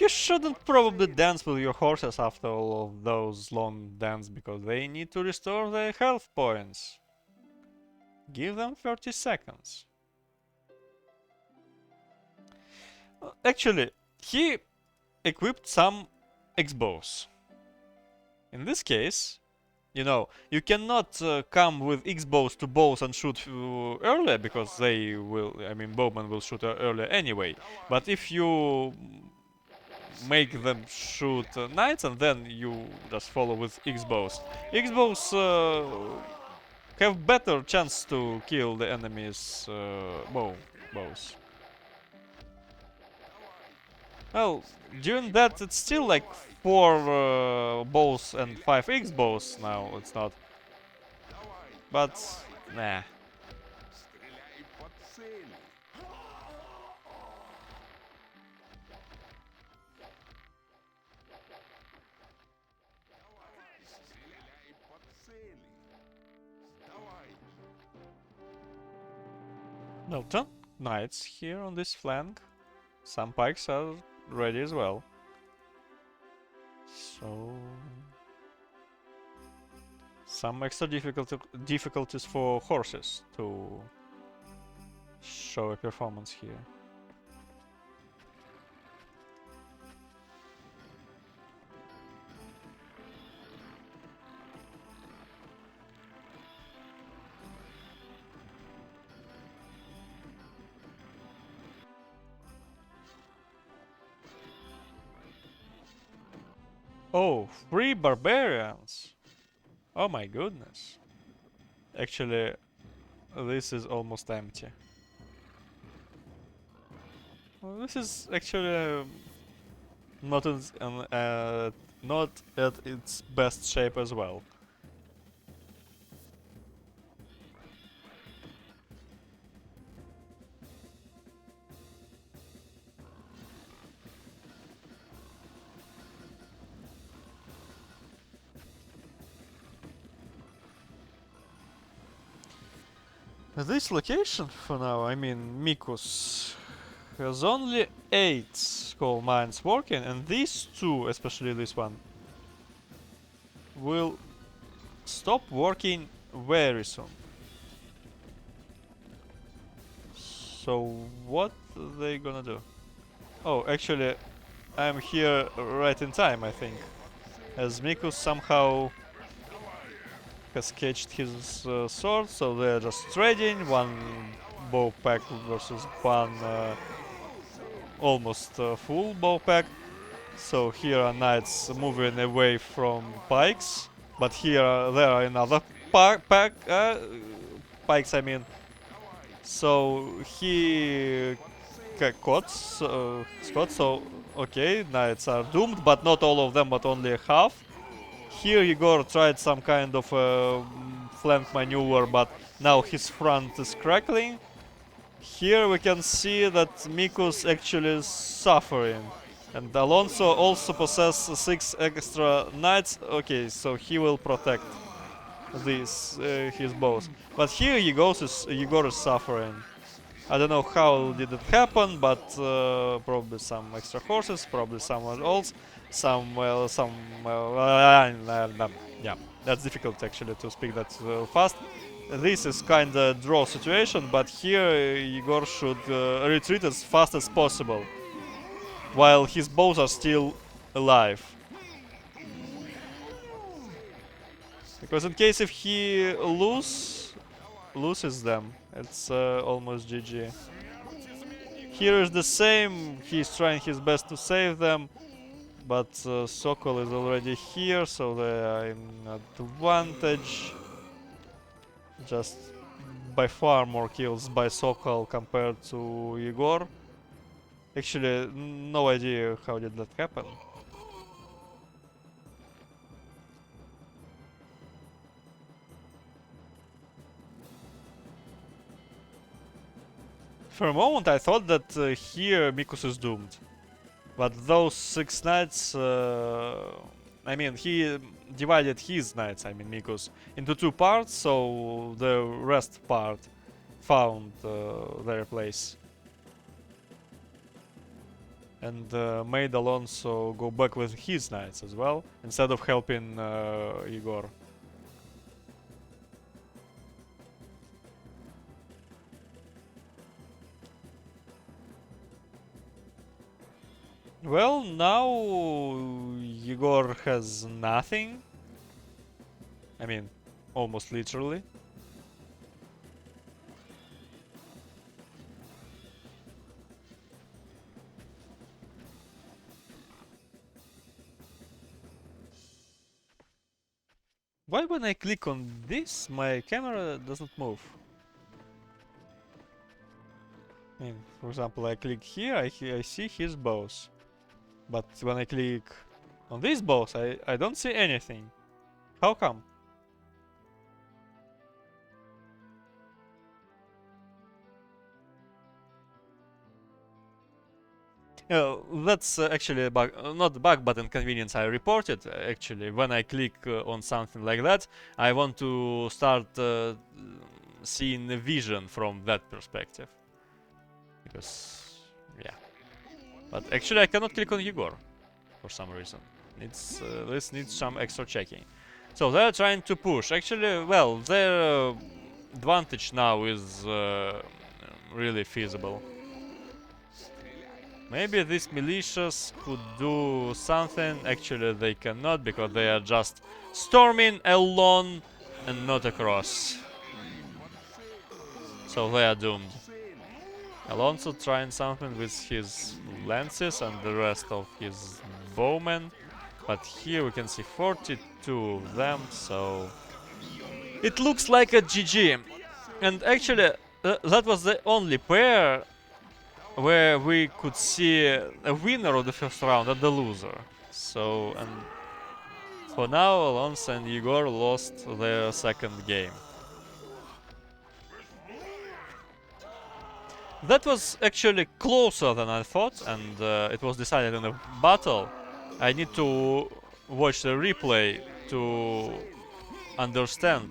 You shouldn't probably dance with your horses after all of those long dances because they need to restore their health points. Give them 30 seconds. Actually, he equipped some X-bows. In this case, you know, you cannot come with X-bows to bows and shoot earlier because they will, I mean, bowmen will shoot earlier anyway. But if you make them shoot knights and then you just follow with X-bows. X-bows have better chance to kill the enemy's bows. Well, doing that it's still like 4 bows and 5 X-bows now, it's not. But, nah. No, 10 knights here on this flank. Some pikes are ready as well. So... some extra difficulties for horses to show a performance here. Oh, 3 barbarians! Oh my goodness. Actually, this is almost empty. Well, this is actually not at its best shape as well. This location for now, I mean Mikus, has only 8 coal mines working, and these 2, especially this one, will stop working very soon. So what are they gonna do? Oh, actually, I'm here right in time, I think, as Mikus somehow has catched his sword, so they're just trading. One bow pack versus one almost full bow pack. So here are knights moving away from pikes, but here there are another pikes. I mean, so he caught Scott. So okay, knights are doomed, but not all of them, but only half. Here Egor tried some kind of flank maneuver, but now his front is crackling. Here we can see that Mikus actually is suffering. And Alonso also possesses 6 extra knights. Okay, so he will protect these his bows. But here Egor is suffering. I don't know how did it happen, but probably some extra horses, probably someone else, yeah, that's difficult actually to speak that fast. This is kinda draw situation, but here Igor should retreat as fast as possible, while his bows are still alive. Because in case if he loses them, it's almost GG. Here is the same, he's trying his best to save them, but Sokol is already here, so they are in advantage. Just by far more kills by Sokol compared to Egor. Actually, no idea how did that happen. For a moment I thought that here Mikus is doomed. But those 6 knights, I mean, he divided his knights, I mean Mikus, into 2 parts, so the rest part found their place. And made Alonso go back with his knights as well, instead of helping Egor. Well, now Egor has nothing. I mean, almost literally. Why when I click on this, my camera doesn't move? I mean, for example, I click here, I see his bows. But when I click on these bows, I don't see anything. How come? That's actually a bug, not a bug, but inconvenience I reported. Actually, when I click on something like that, I want to start seeing the vision from that perspective. Because, yeah. But actually, I cannot click on Egor for some reason. This needs some extra checking. So they're trying to push. Actually, well, their advantage now is really feasible. Maybe these militias could do something. Actually, they cannot because they are just storming alone and not across. So they are doomed. Alonso trying something with his lances and the rest of his bowmen. But here we can see 42 of them, so it looks like a GG. And actually, that was the only pair where we could see a winner of the first round and the loser. So, and for now, Alonso and Egor lost their second game. That was actually closer than I thought, and it was decided in a battle. I need to watch the replay to understand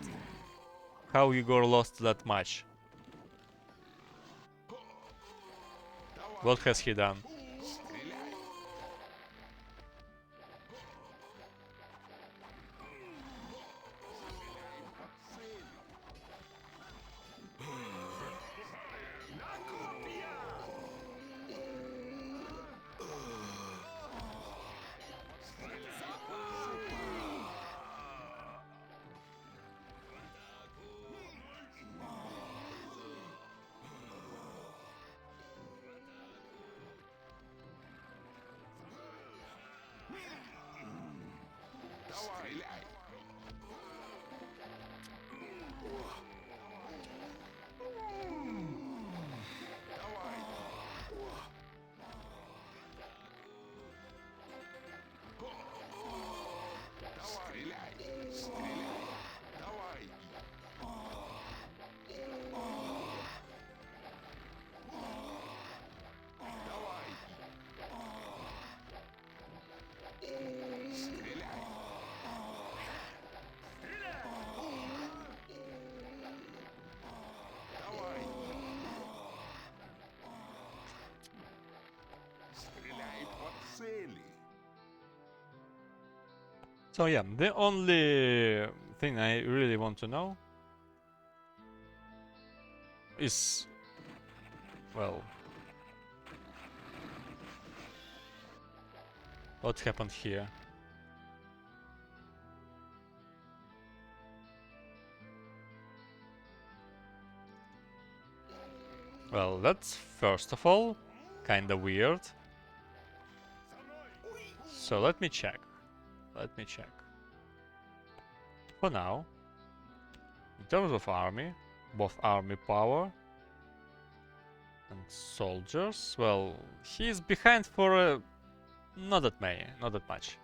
how Egor lost that match. What has he done? So yeah, the only thing I really want to know is, well, what happened here? Well, that's first of all kinda weird. So let me check. Let me check. For now, in terms of army, both army power and soldiers, well, he is behind for not that many, not that much.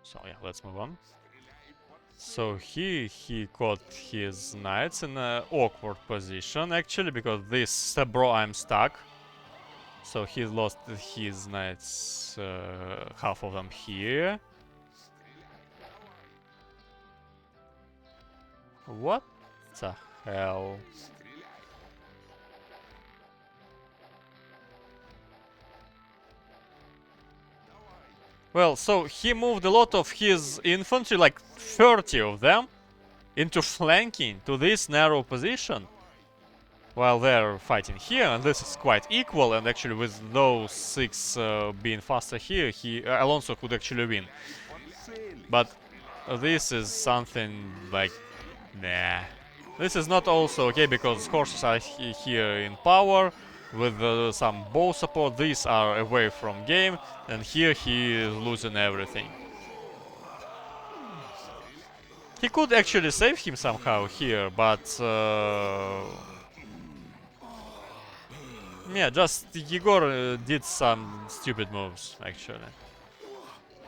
So yeah, let's move on. So he caught his knights in an awkward position, actually, because this bro, I'm stuck. So he lost his knights, half of them here. What the hell? Well, so he moved a lot of his infantry, like 30 of them, into flanking to this narrow position. While they're fighting here, and this is quite equal, and actually with those 6 being faster here, Alonso could actually win. But this is something like, nah. This is not also okay, because horses are here in power, with some bow support. These are away from game, and here he is losing everything. He could actually save him somehow here, but yeah, just Egor did some stupid moves, actually,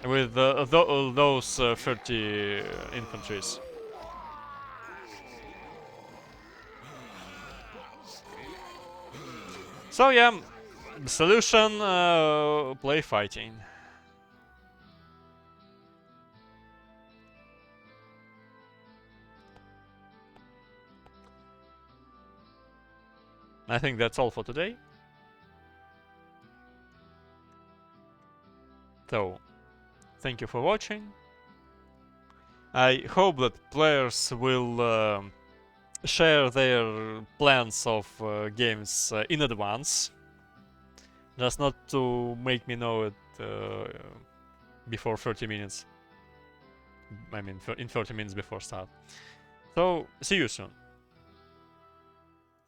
with those 30 infantries. So yeah, the solution, play fighting. I think that's all for today. So, thank you for watching. I hope that players will share their plans of games in advance, just not to make me know it before 30 minutes. I mean, in 30 minutes before start. So, see you soon.